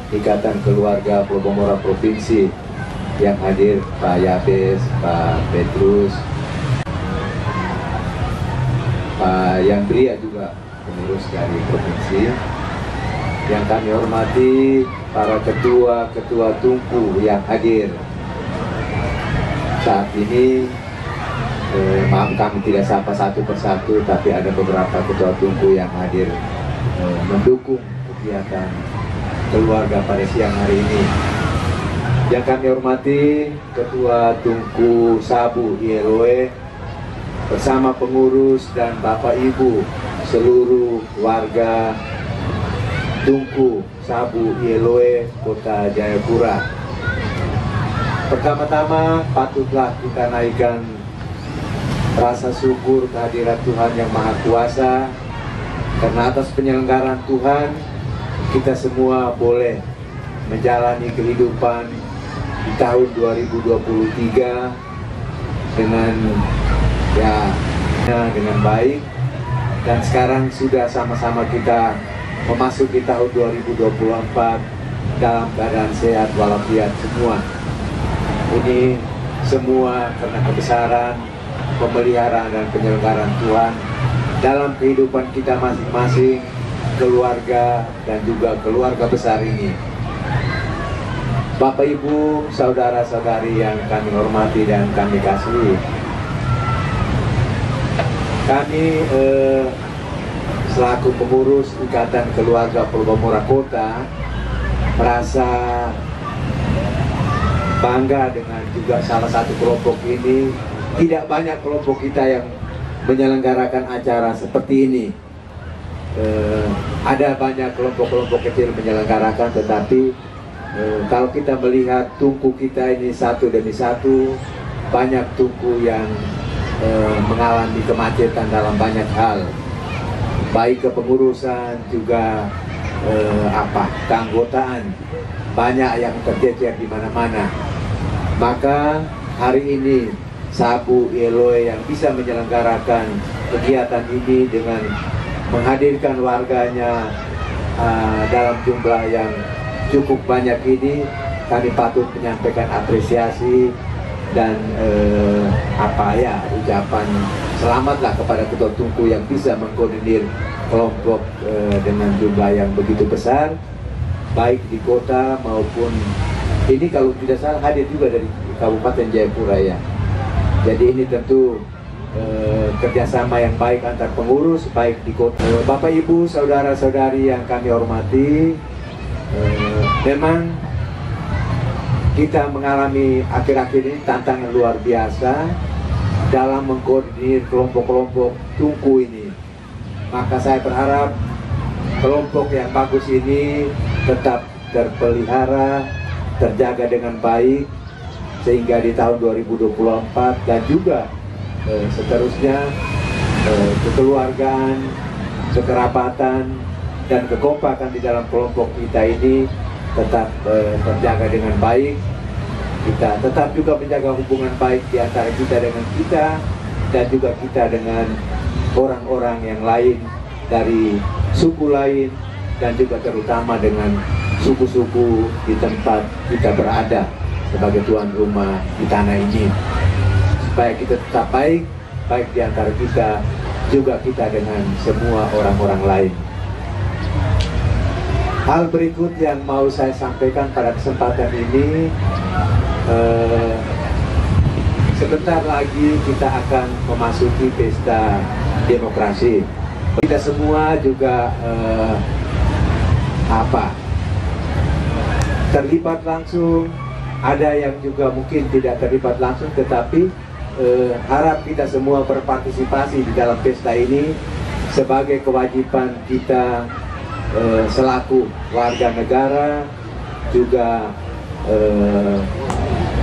Ikatan Keluarga Purbamora Provinsi yang hadir, Pak Yabes, Pak Petrus, Pak Yandria juga pengurus dari provinsi. Yang kami hormati para ketua-ketua tungku yang hadir saat ini. Maaf kami tidak sapa satu persatu, tapi ada beberapa ketua tungku yang hadir mendukung kegiatan keluarga pada siang hari ini. Yang kami hormati Ketua Tungku Sabu ILOE bersama pengurus dan Bapak Ibu seluruh warga Tungku Sabu ILOE Kota Jayapura. Pertama-tama patutlah kita naikkan rasa syukur kehadirat Tuhan yang Maha Kuasa, karena atas penyelenggaraan Tuhan kita semua boleh menjalani kehidupan di tahun 2023 dengan dengan baik, dan sekarang sudah sama-sama kita memasuki tahun 2024 dalam keadaan sehat walafiat semua. Ini semua karena kebesaran, pemeliharaan dan penyelenggaraan Tuhan dalam kehidupan kita masing-masing, keluarga dan juga keluarga besar ini. Bapak Ibu, saudara-saudari yang kami hormati dan kami kasihi, kami selaku pengurus Ikatan Keluarga Purbamora Kota merasa bangga dengan juga salah satu kelompok ini. Tidak banyak kelompok kita yang menyelenggarakan acara seperti ini. Ada banyak kelompok-kelompok kecil menyelenggarakan, tetapi kalau kita melihat tungku kita ini satu demi satu, banyak tungku yang mengalami kemacetan dalam banyak hal, baik kepengurusan juga keanggotaan, banyak yang tercecer di mana-mana. Maka hari ini Sabu Eloe yang bisa menyelenggarakan kegiatan ini dengan menghadirkan warganya dalam jumlah yang cukup banyak ini, kami patut menyampaikan apresiasi dan ucapan selamatlah kepada ketua tungku yang bisa mengkoordinir kelompok dengan jumlah yang begitu besar, baik di kota maupun ini kalau tidak salah hadir juga dari Kabupaten Jayapura ya. Jadi ini tentu kerjasama yang baik antar pengurus baik di kota. Bapak Ibu, saudara-saudari yang kami hormati, memang kita mengalami akhir-akhir ini tantangan luar biasa dalam mengkoordinir kelompok-kelompok tungku ini. Maka saya berharap kelompok yang bagus ini tetap terpelihara, terjaga dengan baik, sehingga di tahun 2024 dan juga seterusnya kekeluargaan, kekerabatan, dan kekompakan di dalam kelompok kita ini tetap terjaga dengan baik. Kita tetap juga menjaga hubungan baik di antara kita dengan kita dan juga kita dengan orang-orang yang lain dari suku lain dan juga terutama dengan suku-suku di tempat kita berada sebagai tuan rumah di tanah ini, supaya kita tetap baik di antara kita, juga kita dengan semua orang-orang lain. Hal berikut yang mau saya sampaikan pada kesempatan ini, sebentar lagi kita akan memasuki pesta demokrasi. Kita semua juga terlibat langsung, ada yang juga mungkin tidak terlibat langsung, tetapi harap kita semua berpartisipasi di dalam pesta ini sebagai kewajiban kita selaku warga negara, juga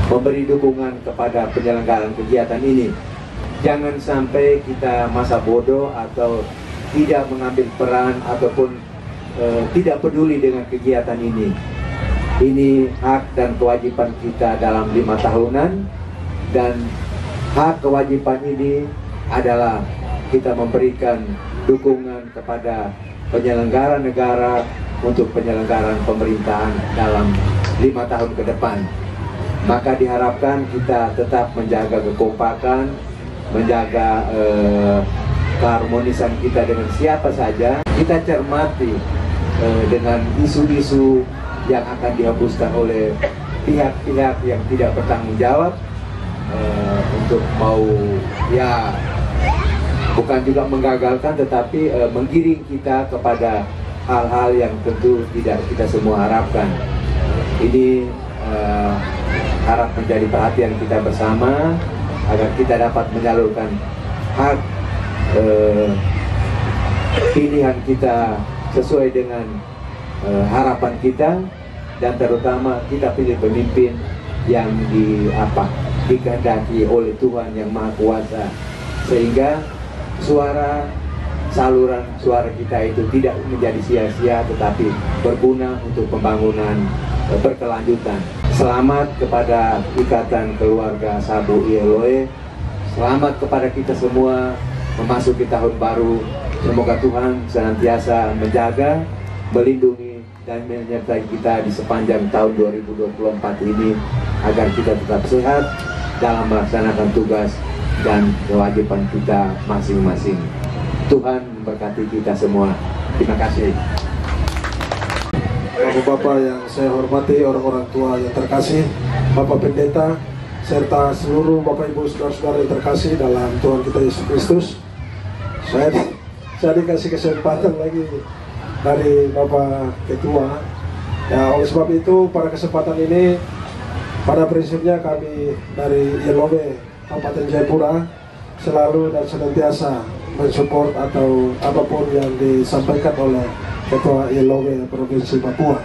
memberi dukungan kepada penyelenggaraan kegiatan ini. Jangan sampai kita masa bodoh atau tidak mengambil peran ataupun tidak peduli dengan kegiatan ini. Ini hak dan kewajiban kita dalam 5 tahunan, dan hak kewajiban ini adalah kita memberikan dukungan kepada penyelenggara negara untuk penyelenggaraan pemerintahan dalam 5 tahun ke depan. Maka diharapkan kita tetap menjaga kekompakan, menjaga keharmonisan kita dengan siapa saja. Kita cermati dengan isu-isu yang akan dihembuskan oleh pihak-pihak yang tidak bertanggung jawab untuk mau bukan juga menggagalkan, tetapi menggiring kita kepada hal-hal yang tentu tidak kita semua harapkan. Ini harap menjadi perhatian kita bersama agar kita dapat menyalurkan hak pilihan kita sesuai dengan harapan kita, dan terutama kita pilih pemimpin yang dikehendaki oleh Tuhan yang Maha Kuasa, sehingga saluran suara kita itu tidak menjadi sia-sia tetapi berguna untuk pembangunan berkelanjutan. Selamat kepada Ikatan Keluarga Sabu Eloe, selamat kepada kita semua memasuki tahun baru. Semoga Tuhan senantiasa menjaga, melindungi, dan menyertai kita di sepanjang tahun 2024 ini, agar kita tetap sehat dalam melaksanakan tugas dan kewajiban kita masing-masing. Tuhan memberkati kita semua. Terima kasih. Bapak-bapak yang saya hormati, orang-orang tua yang terkasih, Bapak Pendeta, serta seluruh Bapak Ibu saudara-saudara yang terkasih dalam Tuhan kita Yesus Kristus. Saya dikasih kesempatan lagi dari Bapak Ketua. Ya, oleh sebab itu pada kesempatan ini, pada prinsipnya kami dari ILOB Kabupaten Jayapura selalu dan senantiasa mensupport atau apapun yang disampaikan oleh Ketua ILOB Provinsi Papua.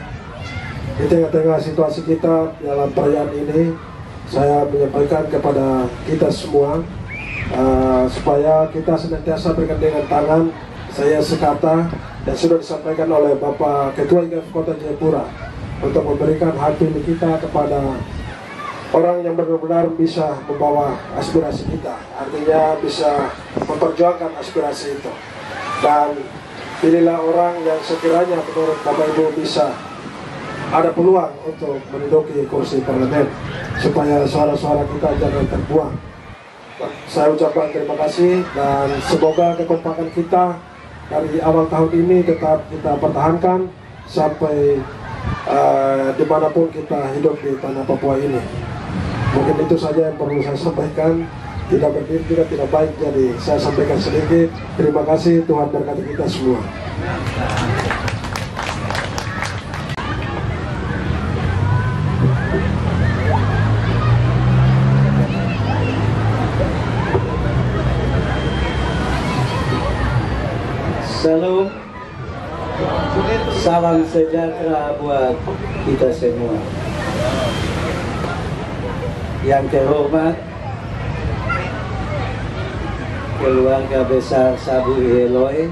Di tengah-tengah situasi kita dalam perayaan ini, saya menyampaikan kepada kita semua supaya kita senantiasa bergandengan tangan. Saya sekata dan sudah disampaikan oleh Bapak Ketua IGF Kota Jayapura untuk memberikan hak pilih kita kepada orang yang benar-benar bisa membawa aspirasi kita, artinya bisa memperjuangkan aspirasi itu. Dan pilihlah orang yang sekiranya menurut Bapak Ibu bisa ada peluang untuk menduduki kursi parlemen, supaya suara-suara kita jangan terbuang. Saya ucapkan terima kasih dan semoga kekompakan kita dari awal tahun ini tetap kita pertahankan sampai dimanapun kita hidup di tanah Papua ini. Mungkin itu saja yang perlu saya sampaikan. Tidak berdiri juga tidak baik, jadi saya sampaikan sedikit. Terima kasih, Tuhan berkati kita semua. Salam, salam sejahtera buat kita semua. Yang terhormat keluarga besar Sabu Iheloe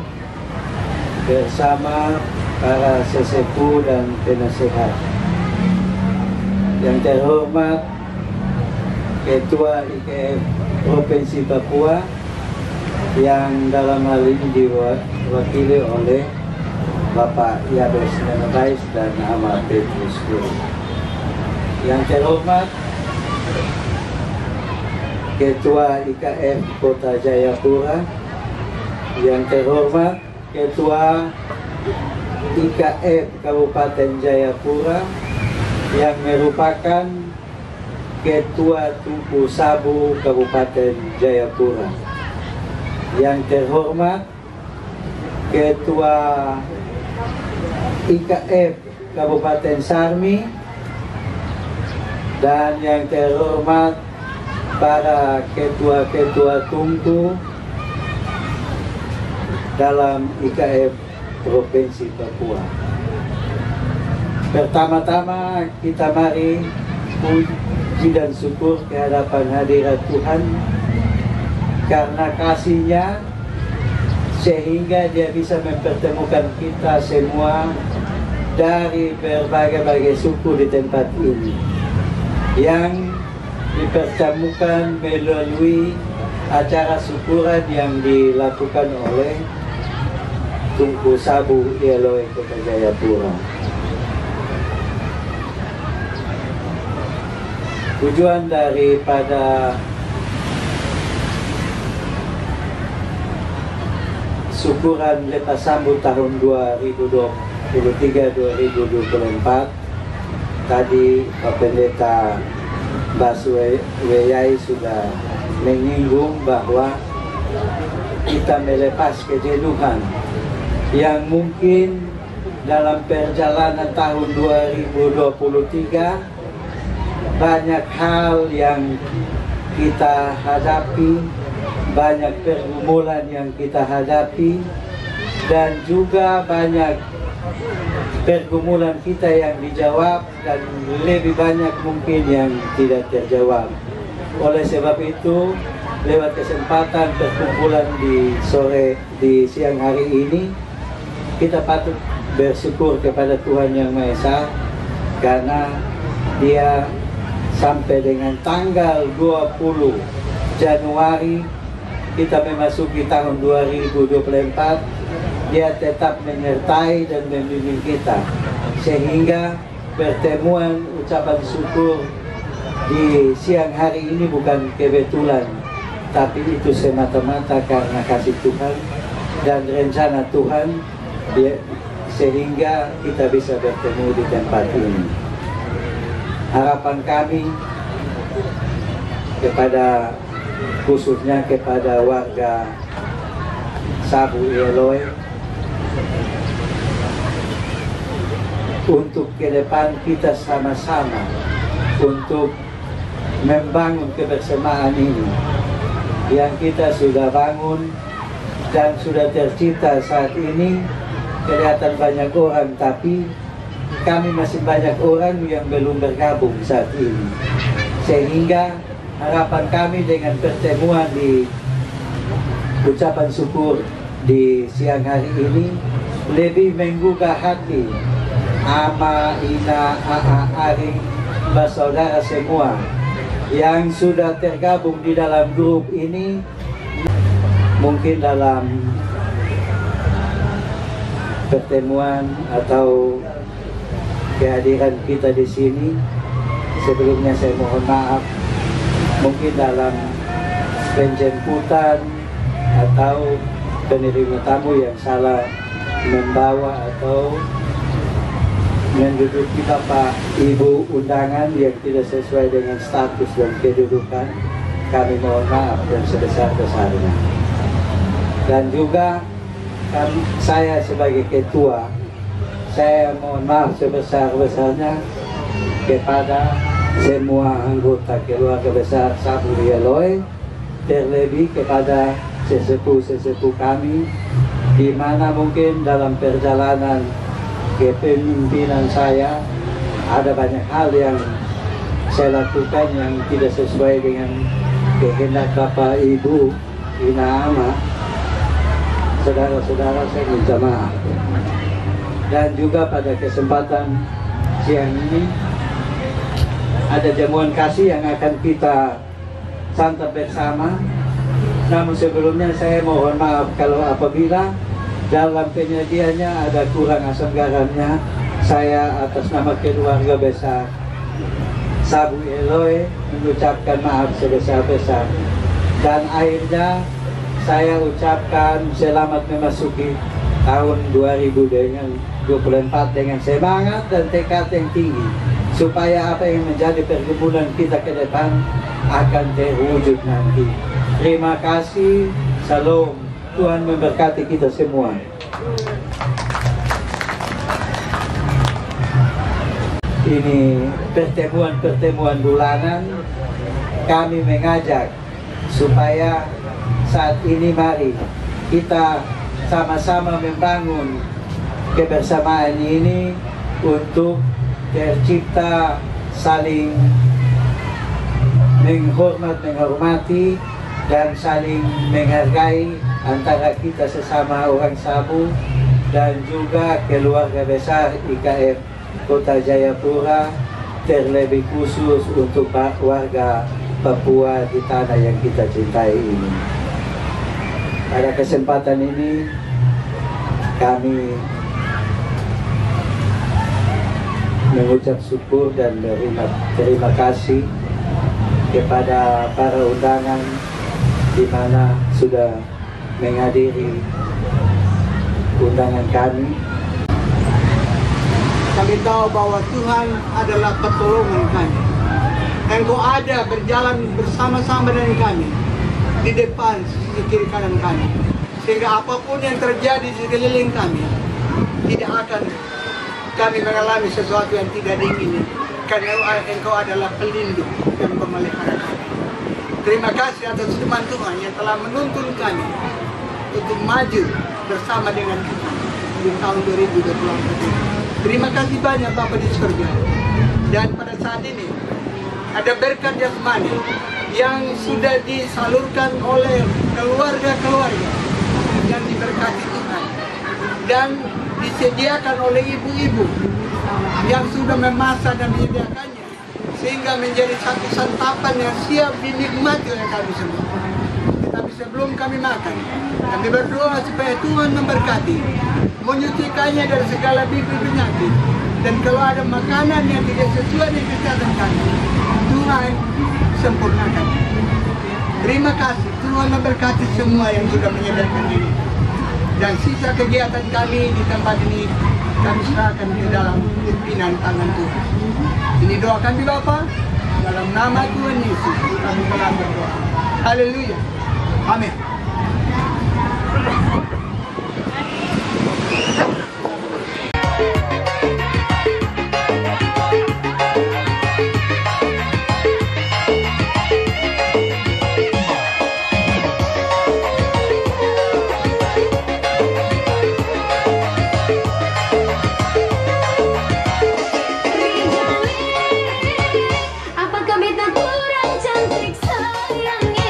bersama para sesepuh dan penasehat. Yang terhormat Ketua IKF Provinsi Papua yang dalam hal ini diwakili oleh Bapak Yabes Menabais dan Ahmad Petrus Guru. Yang terhormat Ketua IKF Kota Jayapura, yang terhormat Ketua IKF Kabupaten Jayapura yang merupakan Ketua Tungku Sabu Kabupaten Jayapura, yang terhormat Ketua IKF Kabupaten Sarmi, dan yang terhormat para ketua-ketua tungku dalam IKF Provinsi Papua. Pertama-tama kita mari puji dan syukur kehadapan hadirat Tuhan karena kasih-Nya sehingga Dia bisa mempertemukan kita semua dari berbagai-bagai suku di tempat ini, yang dipertemukan melalui acara syukuran yang dilakukan oleh Tungku Sabu ILOE Kota Jayapura. Tujuan daripada syukuran lepas sambut tahun 2023-2024 tadi Pak Pendeta Basweyai sudah menyinggung bahwa kita melepas kejenuhan yang mungkin dalam perjalanan tahun 2023 banyak hal yang kita hadapi, banyak pergumulan yang kita hadapi, dan juga banyak pergumulan kita yang dijawab dan lebih banyak mungkin yang tidak terjawab. Oleh sebab itu, lewat kesempatan perkumpulan di siang hari ini, kita patut bersyukur kepada Tuhan Yang Maha Esa karena Dia sampai dengan tanggal 20 Januari kita memasuki tahun 2024, Dia tetap menyertai dan membimbing kita, sehingga pertemuan ucapan syukur di siang hari ini bukan kebetulan, tapi itu semata-mata karena kasih Tuhan dan rencana Tuhan sehingga kita bisa bertemu di tempat ini. Harapan kami khususnya kepada warga Sabu Eloy, untuk ke depan kita sama-sama untuk membangun kebersamaan ini yang kita sudah bangun dan sudah tercipta saat ini. Kelihatan banyak orang, tapi kami masih banyak orang yang belum bergabung saat ini, sehingga harapan kami dengan pertemuan di ucapan syukur di siang hari ini lebih menggugah hati ama, ina, aa, aring, bersaudara semua yang sudah tergabung di dalam grup ini. Mungkin dalam pertemuan atau kehadiran kita di sini, sebelumnya saya mohon maaf mungkin dalam penjemputan atau penerima tamu yang salah membawa atau menduduki Bapak Ibu undangan yang tidak sesuai dengan status dan kedudukan, kami mohon maaf dan sebesar-besarnya. Dan juga saya sebagai ketua, saya mohon maaf sebesar-besarnya kepada semua anggota keluarga besar Sabu Eloy, terlebih kepada sesepuh-sesepuh kami, di mana mungkin dalam perjalanan kepemimpinan saya ada banyak hal yang saya lakukan yang tidak sesuai dengan kehendak Bapak Ibu Ina Ama. Saudara-saudara, saya minta maaf. Dan juga pada kesempatan siang ini ada jamuan kasih yang akan kita santap bersama. Namun sebelumnya saya mohon maaf kalau apabila dalam penyajiannya ada kurang asam garamnya. Saya atas nama keluarga besar Sabu Eloy mengucapkan maaf sebesar-besar. Dan akhirnya saya ucapkan selamat memasuki tahun 2024 dengan semangat dan tekad yang tinggi, supaya apa yang menjadi pergumulan kita ke depan akan terwujud nanti. Terima kasih, salam, Tuhan memberkati kita semua. Ini pertemuan-pertemuan bulanan, kami mengajak supaya saat ini mari kita sama-sama membangun kebersamaan ini untuk tercipta saling menghormati dan saling menghargai antara kita sesama orang Sabu dan juga keluarga besar IKF Kota Jayapura, terlebih khusus untuk warga Papua di tanah yang kita cintai ini. Pada kesempatan ini kami mengucap syukur dan terima kasih kepada para undangan di mana sudah menghadiri undangan kami. Kami tahu bahwa Tuhan adalah pertolongan kami. Engkau ada berjalan bersama-sama dengan kami di depan, sisi kiri kanan kami, sehingga apapun yang terjadi di sekeliling kami tidak akan kami mengalami sesuatu yang tidak diingini, karena Engkau adalah pelindung dan pemelihara kami. Terima kasih atas firman Tuhan yang telah menuntun kami untuk maju bersama dengan kita di tahun 2024. Terima kasih banyak Bapa di surga. Dan pada saat ini ada berkat jasmani yang sudah disalurkan oleh keluarga-keluarga yang diberkati Tuhan dan disediakan oleh ibu-ibu yang sudah memasak dan menyediakannya, sehingga menjadi satu santapan yang siap dinikmati oleh kami semua. Tetapi sebelum kami makan, kami berdoa supaya Tuhan memberkati, menyucikannya dari segala bibit penyakit, dan kalau ada makanan yang tidak sesuai dengan kesehatan kami, Tuhan sempurnakan. Terima kasih, Tuhan memberkati semua yang sudah menyediakan ini. Dan sisa kegiatan kami di tempat ini kami serahkan di dalam pimpinan tangan Tuhan. Ini doa kami Bapa, dalam nama Tuhan Yesus kami telah berdoa. Haleluya. Amin. Apakah beta kurang cantik sayangnya?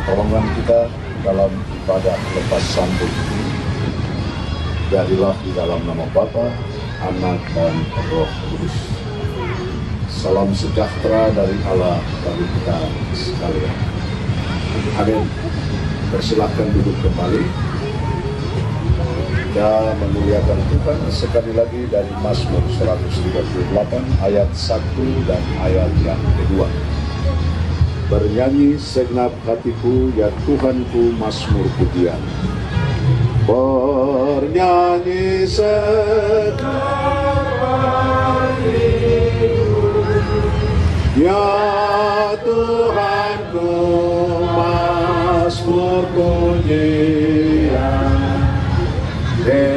pertolongan kita dalam ibadah lepas sambut. Jadilah di dalam nama Bapa, Anak, dan Roh Kudus. Salam sejahtera dari Allah bagi kita sekalian. Amin. Persilahkan duduk kembali. Kita memuliakan Tuhan sekali lagi dari Mazmur 138 ayat 1 dan ayat yang kedua. Bernyanyi segenap hatiku, ya Tuhanku, mazmur pujian. bernyanyi sekarang ya Tuhanku mazmur pujian di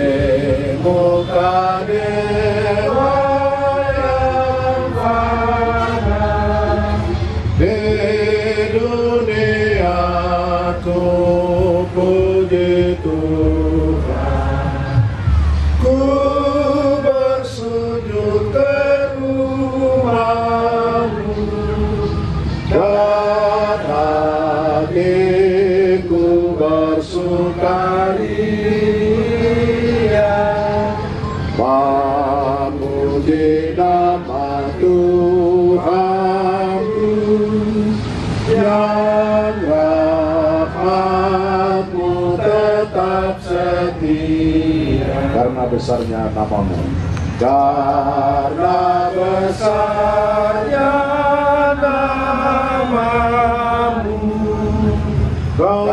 muka dewa yang fana di dunia ku puji Tuhan ku bersujud ke rumahmu dan hatiku bersukaria memuji nama Tuhanku yang rahmat-Mu tetap setia. Karena besarnya namamu, karena besarnya namamu, kau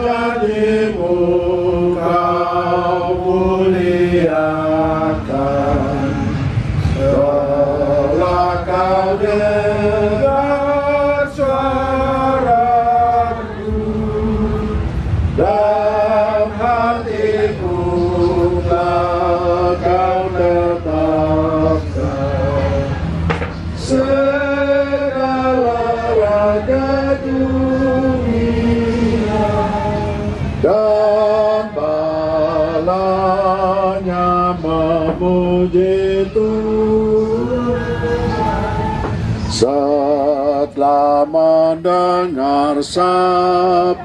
janjimu kau muliakan, telah kau dengar suaraku, dalam hatiku telah kau tetapkan. Segala raja dunia dan balanya memuji Tuhan. Setelah mendengar sabdamu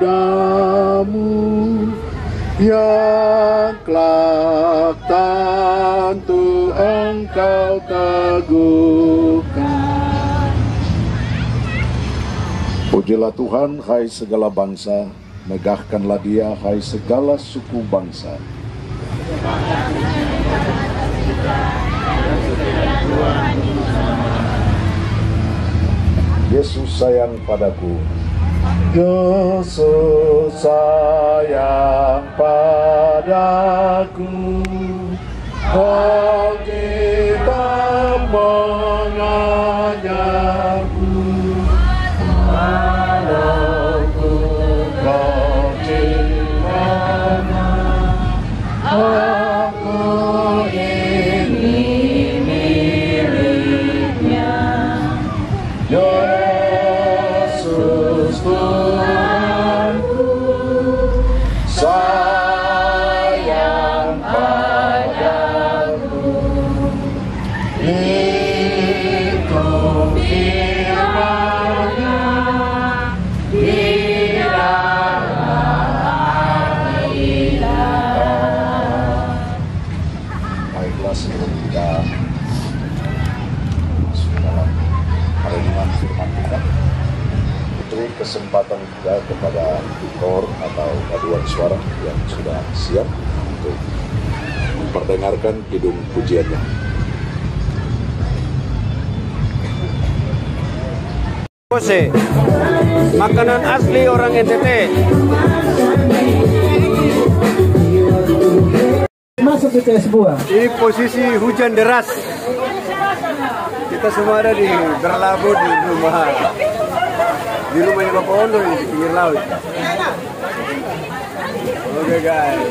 yang kelak tentu engkau teguhkan. Pujilah Tuhan, hai segala bangsa, megahkanlah Dia, hai segala suku bangsa. Yesus sayang padaku, Yesus sayang padaku, oh kita mengajarku, walaupun kau dimana, aku ini miliknya. Yesus Tuhanku sayang padaku, itu firman-Nya di dalam Alkitab. Baiklah, sebelum kita masuk dalam renungan firman kita, beri kesempatan juga kepada kor atau paduan suara yang sudah siap untuk memperdengarkan kidung pujiannya. Kose, makanan asli orang NTT. Masuk ke sebuah. Ini posisi hujan deras. Kita semua ada di berlabuh di rumahnya Bapak Ondo di pinggir laut. Oke guys.